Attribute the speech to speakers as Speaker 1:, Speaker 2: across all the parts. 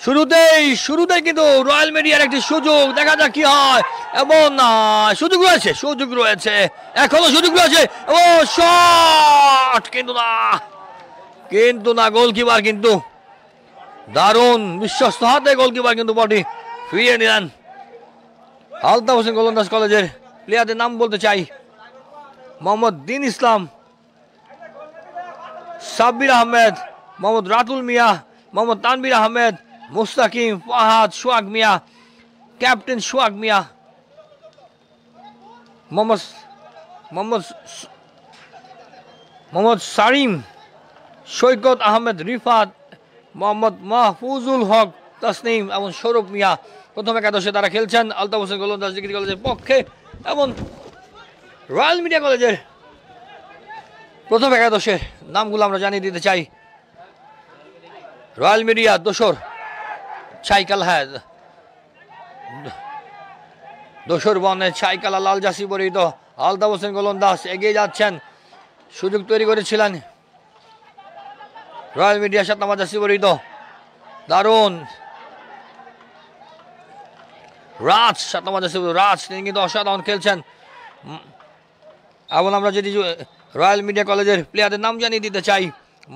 Speaker 1: শুরুতেই কিন্তু রয়্যাল মিডিয়ার একটি সুযোগ, দেখা যাক কি হয়। এবং সুযোগ রয়েছে এখনো সুযোগ রয়েছে ও শট কিন্তু না গোলকিপার কিন্তু দারুণ বিশ্বস্ত হাতে গোলকিপার কিন্তু বলটি ফিরিয়ে নিলেন। আলতাফ হোসেন গোলন্দাজ কলেজের প্লেয়ারদের নাম বলতে চাই: মোহাম্মদ দিন ইসলাম, সাব্বির আহমেদ, মোহাম্মদ রাতুল মিয়া, মোহাম্মদ তানবির আহমেদ, মুস্তাকিম, ফাহাদ, সোহাগ মিয়া, ক্যাপ্টেন সোহাগ মিয়া, মোহাম্মদ সারিম, সৈকত আহমেদ, রিফাত, মোহাম্মদ মাহফুজুল হক, তাসনিম এবং সৌরভ মিয়া প্রথম একাদশে তারা খেলছেন আলতাফ হোসেন গোলন্দাজ ডিগ্রি কলেজের পক্ষে। এবং রয়্যাল মিডিয়া কলেজের প্রথম একাদশের নামগুলো আমরা জানিয়ে দিতে চাই: রয়্যাল মিডিয়া দোসর বনে ছাইকালা লাল জাসি পরিহিত আলতাফ হোসেন গোলন্দাজ এগিয়ে যাচ্ছেন, সুযোগ তৈরি করেছিলেন রয়্যাল মিডিয়া 7 নম্বর জাসি পরিহিত দারুণ রাজ, 7 নম্বর জাসি রাজ, তিনি কিন্তু অসাধারণ খেলছেন। এবং আমরা যদি রয়্যাল মিডিয়া কলেজের প্লেয়ারদের নাম জানিয়ে দিতে চাই: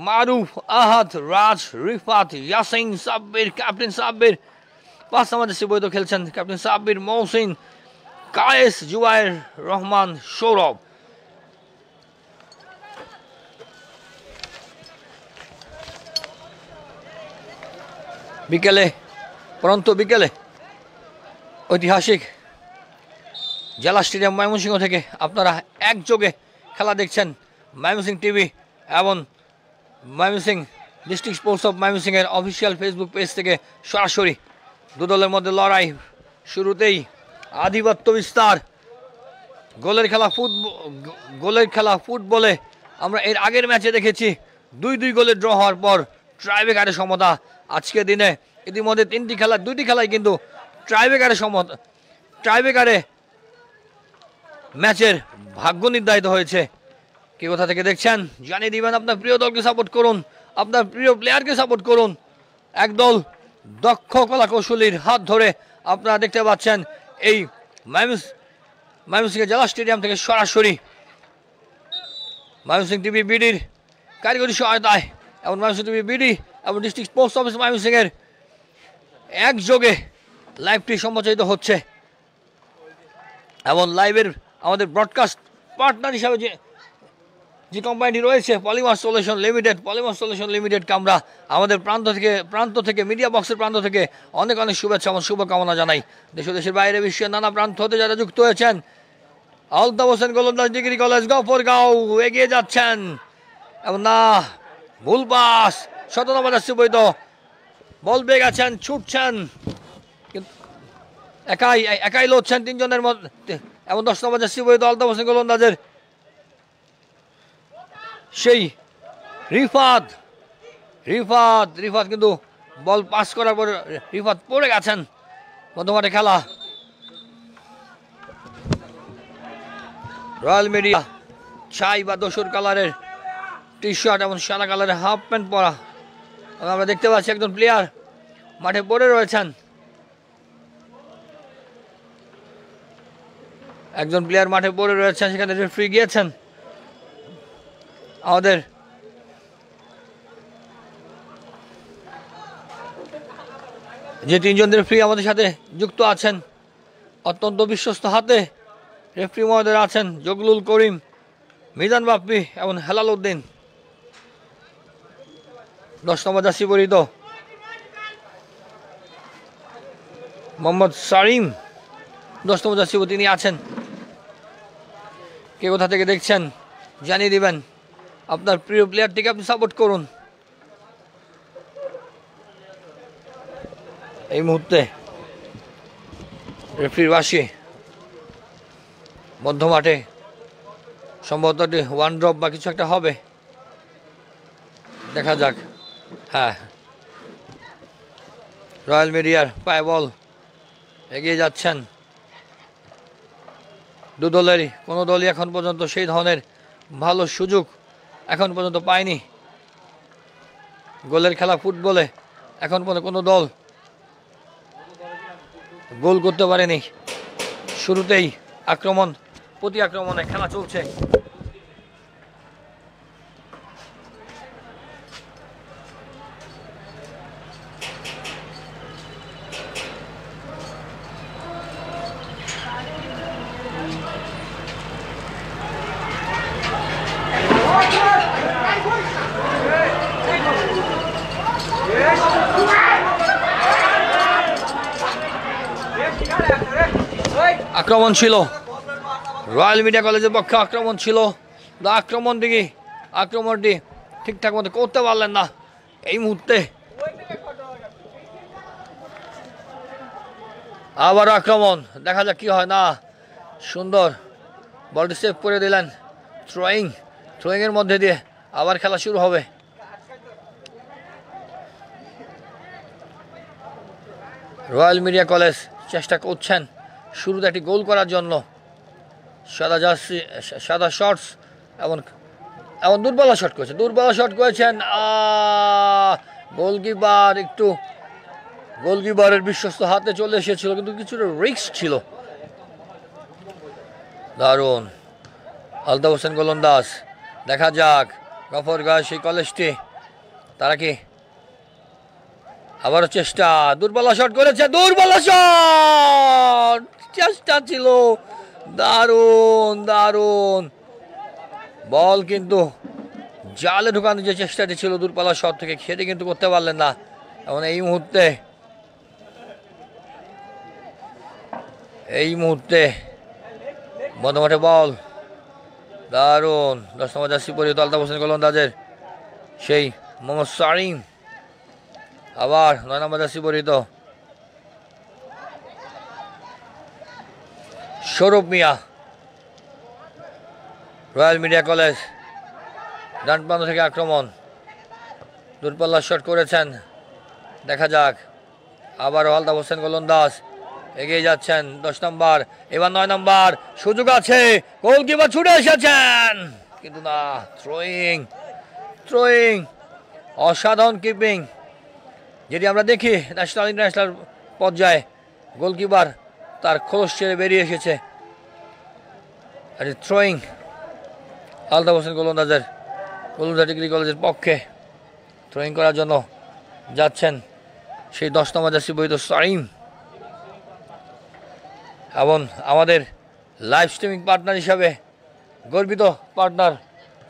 Speaker 1: মারুফ, আহাদ, রাজ, রিফাত, ইয়াসিন, সাব্বির, ক্যাপ্টেন সাব্বির 5 নম্বর জার্সি বৈধ খেলছেন ক্যাপ্টেন সাব্বির, মহসিন, কায়েস, জুবায়ের রহমান, সৌরভ। বিকেলে ঐতিহাসিক জেলা স্টেডিয়াম ময়মনসিংহ থেকে আপনারা একযোগে খেলা দেখছেন ময়মনসিংহ টিভি এবং ময়মনসিংহ ডিস্ট্রিক্ট স্পোর্টস অফ ময়মনসিংহের অফিসিয়াল ফেসবুক পেজ থেকে সরাসরি। দু দলের মধ্যে লড়াই, শুরুতেই আধিপত্য বিস্তার, গোলের খেলা ফুটবলে আমরা এর আগের ম্যাচে দেখেছি 2-2 গোলের ড্র হওয়ার পর ট্রাইব্রেকারে সমতা। আজকের দিনে ইতিমধ্যে 2টি খেলায় কিন্তু ট্রাইব্রেকারে ম্যাচের ভাগ্য নির্ধারিত হয়েছে। কে কোথা থেকে দেখছেন জানিয়ে দিবেন। আপনার প্রিয় দলকে সাপোর্ট করুন, আপনার প্রিয় প্লেয়ারকে সাপোর্ট করুন। একদল দক্ষ কলাকৌশলীর হাত ধরে আপনারা দেখতে পাচ্ছেন এই ময়মনসিংহ জেলা স্টেডিয়াম থেকে সরাসরি ময়মনসিংহ টিভি বিডির কারিগরি সহায়তায় এবং ময়মনসিংহ টিভি বিডি এবং ডিস্ট্রিক্ট পোস্ট অফিস ময়মনসিংহের একযোগে লাইভটি সম্প্রচারিত হচ্ছে। এবং লাইভের আমাদের ব্রডকাস্ট পার্টনার হিসাবে যে কোম্পানিটি রয়েছে পলিমার সলিউশন লিমিটেডকে আমরা আমাদের প্রান্ত থেকে মিডিয়া বক্সের প্রান্ত থেকে অনেক শুভেচ্ছা এবং শুভকামনা জানাই। দেশের বাইরে বিশ্বের নানা প্রান্ত হতে যারা যুক্ত হয়েছেন, আলতাফ হোসেন গোলন্দাজ ডিগ্রি কলেজ গফরগাঁও এগিয়ে যাচ্ছেন এবং ভুল পাস, 17 নম্বর জার্সি বৈধ বল পেয়ে গেছেন, ছুটছেন একাই লড়ছেন 3 জনের মধ্যে এবং 10 নম্বর জার্সি বৈধ আলতাফ হোসেন গোলন্দাজের সেই রিফাত কিন্তু বল পাস করার পর রিফাত পড়ে গেছেন। মধ্যমাঠে খেলা, রয়্যাল মিডিয়া ছাই বা দোসর কালারের টি শার্ট এবং সাদা কালারের হাফ প্যান্ট পরা। আমরা দেখতে পাচ্ছি একজন প্লেয়ার মাঠে পড়ে রয়েছেন, সেখানে রেফারি গিয়েছেন। আমাদের যে 3 জন রেফারি আমাদের সাথে যুক্ত আছেন, অত্যন্ত বিশ্বস্ত হাতে রেফারি মহোদয় আছেন জগলুল করিম, মিজান বাপ্পি এবং হেলাল উদ্দিন। 10 নম্বর জার্সি পরিহিত মোহাম্মদ সারিম, 10 নম্বর জার্সি তিনি আছেন। কে কোথা থেকে দেখছেন জানিয়ে দিবেন। আপনার প্রিয় প্লেয়ারটিকে আপনি সাপোর্ট করুন। এই মুহূর্তে রেফারির বাঁশি মধ্যমাঠে সম্ভবত 1 ড্রপ বা কিছু একটা হবে, দেখা যাক। হ্যাঁ, রয়্যাল মিডিয়ার পায়ে বল, এগিয়ে যাচ্ছেন দু দলেরই। কোনো দলই এখন পর্যন্ত সেই ধরনের ভালো সুযোগ এখন পর্যন্ত পায়নি। গোলের খেলা ফুটবলে এখন পর্যন্ত কোনো দল গোল করতে পারেনি। শুরুতেই আক্রমণ প্রতি আক্রমণে খেলা চলছে। আক্রমণ ছিল রয়্যাল মিডিয়া কলেজের পক্ষে, আক্রমণ ছিল। আক্রমণটি ঠিকঠাক মতো করতে পারলেন না এই মুহূর্তে। আবার আক্রমণ, দেখা যাক কি হয়। না, সুন্দর বলটি সেভ করে দিলেন। থ্রোয়িং এর মধ্যে দিয়ে আবার খেলা শুরু হবে। রয়্যাল মিডিয়া কলেজ চেষ্টা করছেন শুরুতে একটি গোল করার জন্য। সাদা শর্টস এবং দুর্বল শট করেছেন। গোলকিপারের বিশ্বস্ত হাতে চলে এসেছিল, কিন্তু কিছুটা রিস্ক ছিল। দারুণ আলতাফ হোসেন গোলন্দাজ। দেখা যাক গফরগাঁও সেই কলেজটি তারা কি আবারও চেষ্টা। দুর্বল শট করেছে, চেষ্টা ছিল। দারুণ বল কিন্তু জালে ঢুকানোর যে চেষ্টাটি ছিল দূরপাল্লা শট থেকে, সেটি কিন্তু করতে পারলেন না। এবং এই মুহূর্তে মধ্যমাঠে বল। দারুণ 10 নম্বর জার্সি পরিহিত আলতাফ হোসেন গোলন্দাজের সেই মোহাম্মদ সারিম। আবার 9 নম্বর জার্সি পরিহিত সৌরভ মিয়া। রয়্যাল মিডিয়া কলেজ ডান প্রান্ত থেকে আক্রমণ, দূরপাল্লা শট করেছেন। দেখা যাক আবারও আলতাফ হোসেন গোলন্দাজ এগিয়ে যাচ্ছেন। 10 নম্বর, এবার 9 নম্বর, সুযোগ আছে। গোলকিপার ছুটে এসেছেন, কিন্তু না। থ্রোয়িং অসাধারণ কিপিং যেটি আমরা দেখি ন্যাশনাল ইন্টারন্যাশনাল পর্যায়ে। গোলকিপার তার খোলস ছেড়ে বেরিয়ে এসেছে। থ্রোয়িং আলতাফ হোসেন গোলন্দাজ ডিগ্রি কলেজের পক্ষে থ্রোয়িং করার জন্য যাচ্ছেন সেই 10 নম্বর জার্সি পরিহিত সারিম। এবং আমাদের লাইভ স্ট্রিমিং পার্টনার হিসাবে গর্বিত পার্টনার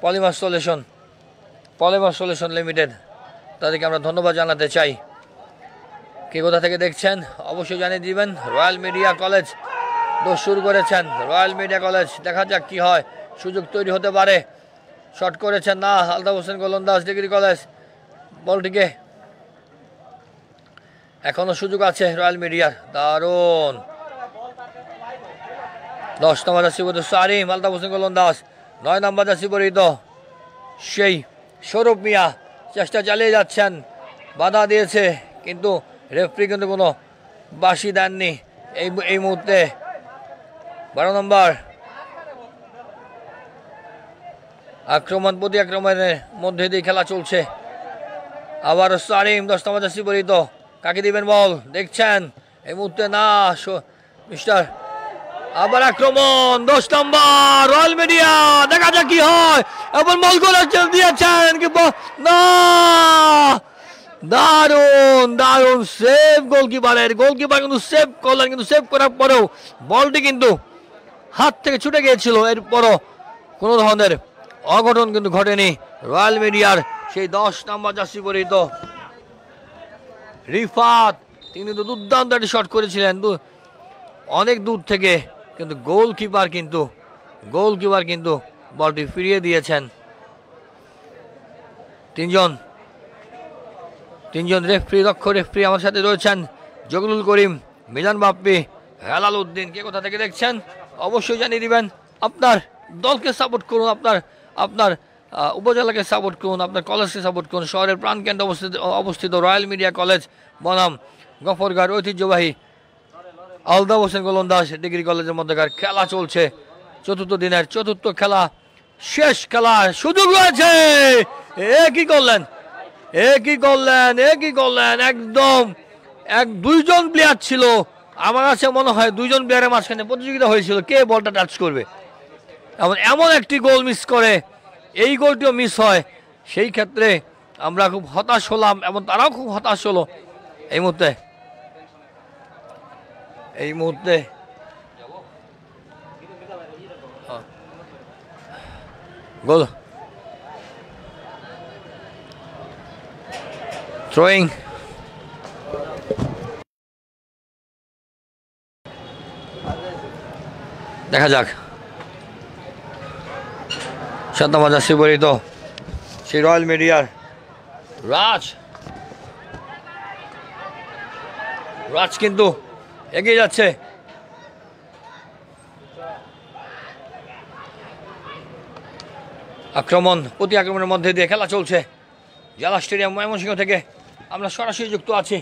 Speaker 1: পলিমার সলিউশন লিমিটেড, তাদেরকে আমরা ধন্যবাদ জানাতে চাই। কে কোথা থেকে দেখছেন অবশ্যই জানিয়ে দিবেন। রয়্যাল মিডিয়া কলেজ দোষ শুরু করেছেন। রয়্যাল মিডিয়া কলেজ, দেখা যাক কি হয়। সুযোগ তৈরি হতে পারে। শট করেছেন না আলতাফ হোসেন গোলন্দাজ ডিগ্রি কলেজ। বলটিকে এখনো সুযোগ আছে রয়্যাল মিডিয়ার। দারুণ 10 নম্বর জার্সি পরিহিত সারিম, আলতাফ হোসেন গোলন্দাজ। 9 নম্বর জার্সি পরিহিত সেই সৌরভ মিয়া চেষ্টা চালিয়ে যাচ্ছেন। বাধা দিয়েছে, কিন্তু রেফারি কিন্তু কোনো বাঁশি দেননি এই মুহূর্তে। 12 নম্বর, আক্রমণ প্রতি আক্রমণের মধ্যে দিয়ে খেলা চলছে। আবার সারিম 10 নম্বর জার্সি পরিহিত, কাকে দিবেন বল দেখছেন এই মুহূর্তে। না, মিস্টার আবার আক্রমণ 10 নম্বর রয়্যাল মিডিয়া, দেখা যাক কি হয়। এবং বল করে দিয়েছেন, না। দারুণ সেভ গোলকিপার কিন্তু সেভ করলেন, কিন্তু সেভ করার পরেও বলটি কিন্তু হাত থেকে ছুটে গিয়েছিল। এরপরও কোনো ধরনের অঘটন কিন্তু ঘটেনি। রয়্যাল মিডিয়ার সেই 10 নম্বর জার্সি পরিহিত রিফাত, তিনি তো দুর্দান্ত একটি শট করেছিলেন অনেক দূর থেকে, কিন্তু গোলকিপার কিন্তু বলটি ফিরিয়ে দিয়েছেন। তিনজন দক্ষ রেফারি আমার সাথে রয়েছেন। জগলুল করিম, মিজান বাপ্পি, হেলাল উদ্দিন। কে কোথা থেকে দেখছেন অবশ্যই জানিয়ে দিবেন। আপনার দলকে সাপোর্ট করুন, আপনার উপজেলাকে সাপোর্ট করুন, আপনার কলেজকে সাপোর্ট করুন। শহরের প্রাণকেন্দ্রে অবস্থিত রয়্যাল মিডিয়া কলেজ বনাম গফরগাঁওয়ের ঐতিহ্যবাহী আলতাফ হোসেন গোলন্দাজ ডিগ্রি কলেজের মধ্যেকার খেলা চলছে। চতুর্থ দিনের চতুর্থ খেলা, শেষ খেলা, সুযোগ রয়েছে। এ কি করলেন একদম দুইজন প্লেয়ার ছিল আমার কাছে মনে হয় দুইজন প্লেয়ারের মাঝখানে প্রতিযোগিতা হয়েছিল কে বলটা টাচ করবে, এমন একটি গোল মিস করে, এই গোলটিও মিস হয়। সেই ক্ষেত্রে আমরা খুব হতাশ হলাম এবং তারাও খুব হতাশ হলো। এই মুহূর্তে গোল থ্রোয়িং, দেখা যাক। 7 নম্বর জার্সি পরিহিত সেই রয়্যাল মিডিয়ার রাজ কিন্তু এগিয়ে যাচ্ছে। প্রতি আক্রমণের মধ্যে দিয়ে খেলা চলছে জেলা স্টেডিয়াম ময়মনসিংহ থেকে। আমরা সরাসরি যুক্ত আছি।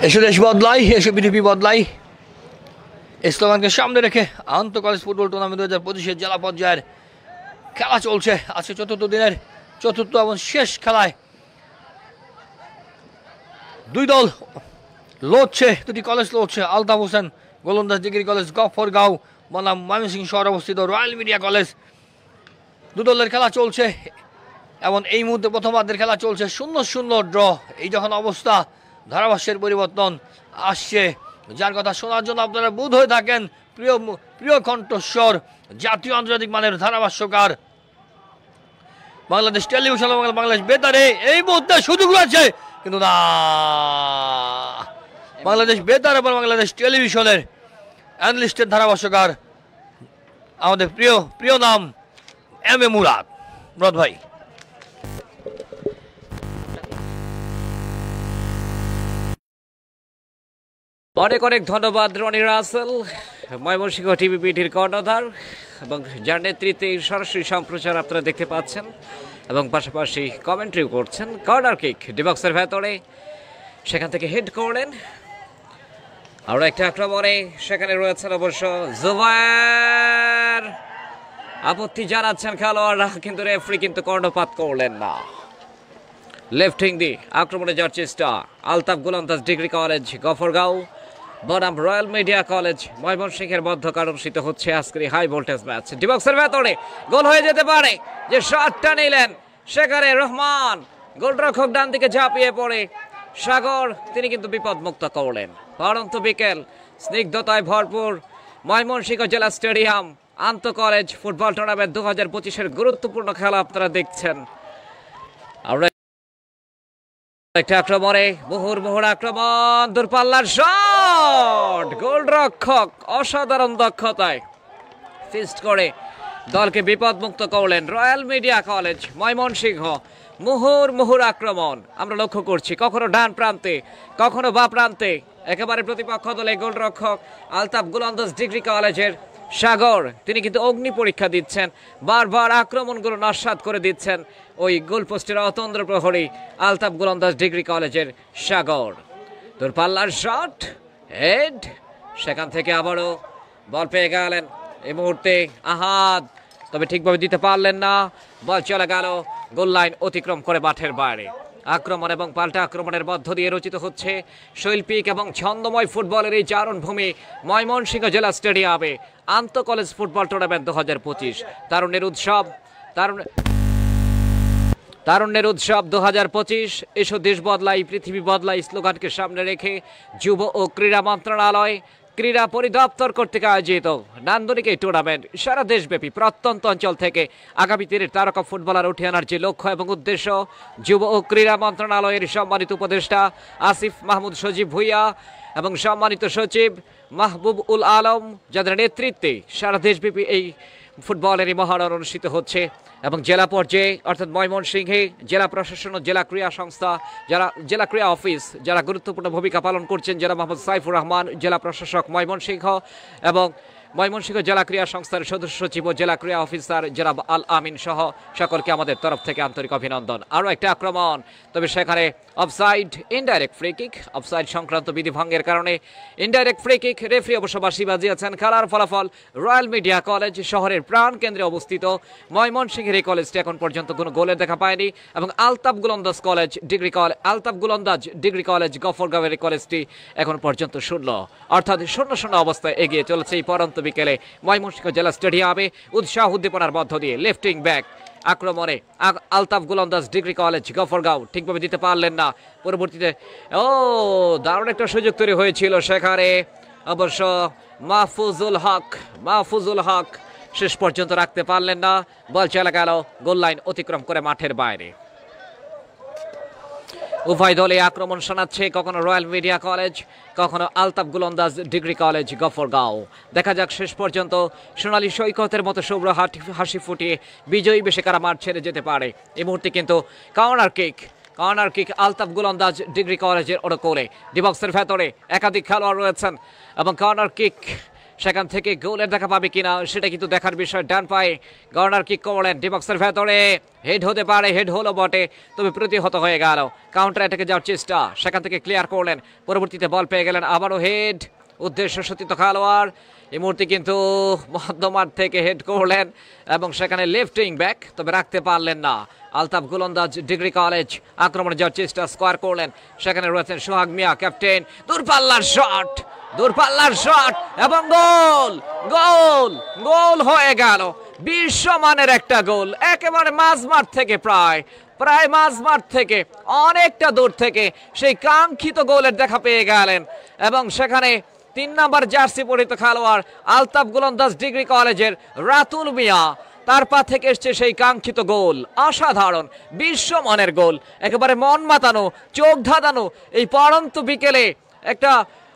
Speaker 1: এসো দেশ বদলাই, এসো বিডিপি বদলাই, এই স্লোগানকে সামনে রেখে আন্তঃ কলেজ ফুটবল টুর্নামেন্ট 2025 জেলা পর্যায়ের খেলা চলছে। আজকে চতুর্থ দিনের চতুর্থ এবং শেষ খেলায় দুই দল লড়ছে, দুটি কলেজ লড়ছে। আলতাফ হোসেন গোলন্দাজ ডিগ্রি কলেজ গফরগাঁও বনাম ময়মনসিংহ শহরে অবস্থিত রয়্যাল মিডিয়া কলেজ। দু দলের খেলা চলছে এবং এই মুহূর্তে প্রথমার্ধের খেলা চলছে 0-0 ড্র। এই যখন অবস্থা, ধারাভাষ্যের পরিবর্তন আসছে, যার কথা শোনার জন্য আপনারা বোধ হয়ে থাকেন প্রিয় কণ্ঠস্বর জাতীয় আন্তর্জাতিক মানের ধারাভাষ্যকার বাংলাদেশ টেলিভিশন এবং বাংলাদেশ বেতারে। এই মুহূর্তে সুযোগ রয়েছে কিন্তু না, বাংলাদেশ বেতার এবং বাংলাদেশ টেলিভিশনের অ্যানালিস্টের ধারাভাষ্যকার আমাদের প্রিয় নাম এম এ মুরাদ ভাই।
Speaker 2: অনেক অনেক ধন্যবাদ রনি রাসেল, ময়মনসিংহ টিভিপিটির কর্ণধার, এবং যার নেতৃত্বে সরাসরি সম্প্রচার আপনারা দেখতে পাচ্ছেন এবং পাশাপাশি কমেন্ট্রিও করছেন। কর্নার কিক ডিবক্সের ভেতরে, সেখান থেকে হেড করলেন। আরও একটা আক্রমণে সেখানে রয়েছেন অবশ্য জুবায়ের, আপত্তি জানাচ্ছেন খেলোয়াড়রা, কিন্তু রেফারি কিন্তু কর্ণপাত করলেন না। লেফট উইং দিয়ে আক্রমণে যাওয়ার চেষ্টা আলতাফ গোলন্দাজ ডিগ্রি কলেজ গফরগাঁও বনাম রয়্যাল মিডিয়া কলেজ ময়মনসিংহের মধ্যকার অনুষ্ঠিত হচ্ছে আজকের হাই ভোল্টেজ ম্যাচ। ডিবক্সের ভেতরে গোল হয়ে যেতে পারে, যে শটটা নিলেন সেখানে রহমান, গোলরক্ষক ডান দিকে ঝাঁপিয়ে পড়ে সাগর, তিনি কিন্তু বিপদমুক্ত করলেন। পরন্ত বিকেল, স্নিগ্ধতায় ভরপুর ময়মনসিংহ জেলা স্টেডিয়াম আন্তঃ কলেজ ফুটবল টুর্নামেন্ট 2025-এর গুরুত্বপূর্ণ খেলা আপনারা দেখছেন। আমরা একটা আক্রমণে মুহুর্মুহুর আক্রমণ, দূরপাল্লার শট, গোলরক্ষক অসাধারণ দক্ষতায় ফিস্ট করে দলকে বিপদমুক্ত করলেন রয়্যাল মিডিয়া কলেজ ময়মনসিংহ। মুহুর্মুহুর আক্রমণ আমরা লক্ষ্য করছি, কখনো ডান প্রান্তে কখনো বা প্রান্তে, একেবারে প্রতিপক্ষ দলে গোলরক্ষক আলতাফ গোলন্দাজ ডিগ্রি কলেজের সাগর, তিনি কিন্তু অগ্নি পরীক্ষা দিচ্ছেন, বারবার আক্রমণগুলো নস্যাৎ করে দিচ্ছেন ওই গোলপোস্টের অতন্দ্র প্রহরী আলতাফ গোলন্দাজ ডিগ্রি কলেজের সাগর। দূরপাল্লার শট, হেড, সেখান থেকে আবারও বল পেয়ে গেলেন এই মুহূর্তে আহাদ, তবে ঠিকভাবে দিতে পারলেন না, বল চলে গেল গোল লাইন অতিক্রম করে মাঠের বাইরে। আক্রমণ এবং পাল্টা আক্রমণের মধ্য দিয়ে রচিত হচ্ছে শৈল্পিক এবং ছন্দময় ফুটবলের এই চারণভূমি ময়মনসিংহ জেলা স্টেডিয়ামে আন্তঃ কলেজ ফুটবল টুর্নামেন্ট 2025 তারুণ্যের উৎসব 2025। এসো দেশ বদলাই পৃথিবী বদলাই স্লোগানকে সামনে রেখে যুব ও ক্রীড়া মন্ত্রণালয় ক্রীড়া পরিদপ্তর কর্তৃক আয়োজিত নান্দনিক এই টুর্নামেন্ট সারা দেশব্যাপী প্রত্যন্ত অঞ্চল থেকে আগামী দিনের তারকা ফুটবলার উঠে আনার যে লক্ষ্য এবং উদ্দেশ্য, যুব ও ক্রীড়া মন্ত্রণালয়ের সম্মানিত উপদেষ্টা আসিফ মাহমুদ সজীব ভুইয়া এবং সম্মানিত সচিব মাহবুব উল আলম, যাদের নেতৃত্বে সারা দেশব্যাপী এই ফুটবলের এই মহারণ অনুষ্ঠিত হচ্ছে। এবং জেলা পর্যায়ে অর্থাৎ ময়মনসিংহে জেলা প্রশাসন ও জেলা ক্রীড়া সংস্থা, যারা জেলা ক্রীড়া অফিস, যারা গুরুত্বপূর্ণ ভূমিকা পালন করছেন, জেলা মোহাম্মদ সাইফুর রহমান জেলা প্রশাসক ময়মনসিংহ, এবং ময়মনসিংহ জেলা ক্রীড়া সংস্থার সদস্য সচিব ও জেলা ক্রীড়া অফিসার জনাব আল আমিন সহ সকলকে আমাদের তরফ থেকে আন্তরিক অভিনন্দন। আরও একটা আক্রমণ, তবে সেখানে offside, indirect free kick, offside সংক্রান্ত বিধি ভঙ্গের কারণে ইনডাইরেক্ট ফ্রি কিক। রেফারি অবশ্য বাঁশি বাজিয়েছেন। খেলার ফলাফল রয়্যাল মিডিয়া কলেজ শহরের প্রাণ কেন্দ্রে অবস্থিত ময়মনসিংহের এই কলেজটি এখন পর্যন্ত কোনো গোলের দেখা পায়নি এবং আলতাফ গোলন্দাজ ডিগ্রি কলেজ গফরগাঁওয়ের কলেজটি এখন পর্যন্ত 0, অর্থাৎ 0-0 অবস্থায় এগিয়ে চলেছে এই পরন্ত বিকেলে ময়মনসিংহ জেলা স্টেডিয়ামে। উৎসাহ উদ্দীপনার মধ্য দিয়ে লেফটিং ব্যাক আক্রমণে আলতাফ গোলন্দাজ ডিগ্রি কলেজ গফরগাঁও ঠিকভাবে দিতে পারলেন না। পরবর্তীতে দারুণ একটা সুযোগ তৈরি হয়েছিল সেখানে, অবশ্য মাহফুজুল হক শেষ পর্যন্ত রাখতে পারলেন না। বল চলে গেল গোল লাইন অতিক্রম করে মাঠের বাইরে। উভয় দলে আক্রমণ শোনাচ্ছে, কখনো রয়্যাল মিডিয়া কলেজ, কখনো আলতাফ গোলন্দাজ ডিগ্রি কলেজ গফরগাঁও। দেখা যাক শেষ পর্যন্ত সোনালী সৈকতের মতো শুভ্র হাসি ফুটিয়ে বিজয়ী বেশে কারা মাঠ ছেড়ে যেতে পারে। এই মুহূর্তে কিন্তু corner kick Altaf Golandaz degree কলেজের অনুকূলে। ডিবক্সের ভেতরে একাধিক খেলোয়াড় রয়েছেন এবং কর্নার কিক সেখান থেকে গোলের দেখা পাবে কিনা সেটা কিন্তু দেখার বিষয়। ডান পায়ে কর্নার কিক করলেন, ডিবক্সের ভেতরে হেড হতে পারে, হেড হলো বটে, তবে প্রতিহত হয়ে গেল। কাউন্টার অ্যাটাকে যাওয়ার চেষ্টা, সেখান থেকে ক্লিয়ার করলেন, পরবর্তীতে বল পেয়ে গেলেন, আবারও হেড, উদ্দেশ্য সতীর্থ খেলোয়াড়। এই মুহূর্তে কিন্তু মধ্যমাঠ থেকে হেড করলেন এবং সেখানে লেফটিং ব্যাক, তবে রাখতে পারলেন না। আলতাফ গোলন্দাজ ডিগ্রি কলেজ আক্রমণে যাওয়ার চেষ্টা, স্কোয়ার করলেন, সেখানে রয়েছেন সোহাগ মিয়া ক্যাপ্টেন। দূরপাল্লার শট এবং গোল হয়ে গেল। বিশ্বমানের একটা গোল, একেবারে মাঝমাঠ থেকে প্রায় মাঝমাঠ থেকে অনেকটা দূর থেকে সেই কাঙ্ক্ষিত গোলের দেখা পেয়ে গেলেন এবং সেখানে 3 নম্বর জার্সি পরিহিত খেলোয়াড় আলতাফ গোলন্দাজ ডিগ্রি কলেজের রাতুল মিয়া, তার পা থেকে এসছে সেই কাঙ্ক্ষিত গোল। অসাধারণ বিশ্বমানের গোল, একেবারে মন মাতানো, চোখ ধাঁধানো এই পরন্ত বিকেলে একটা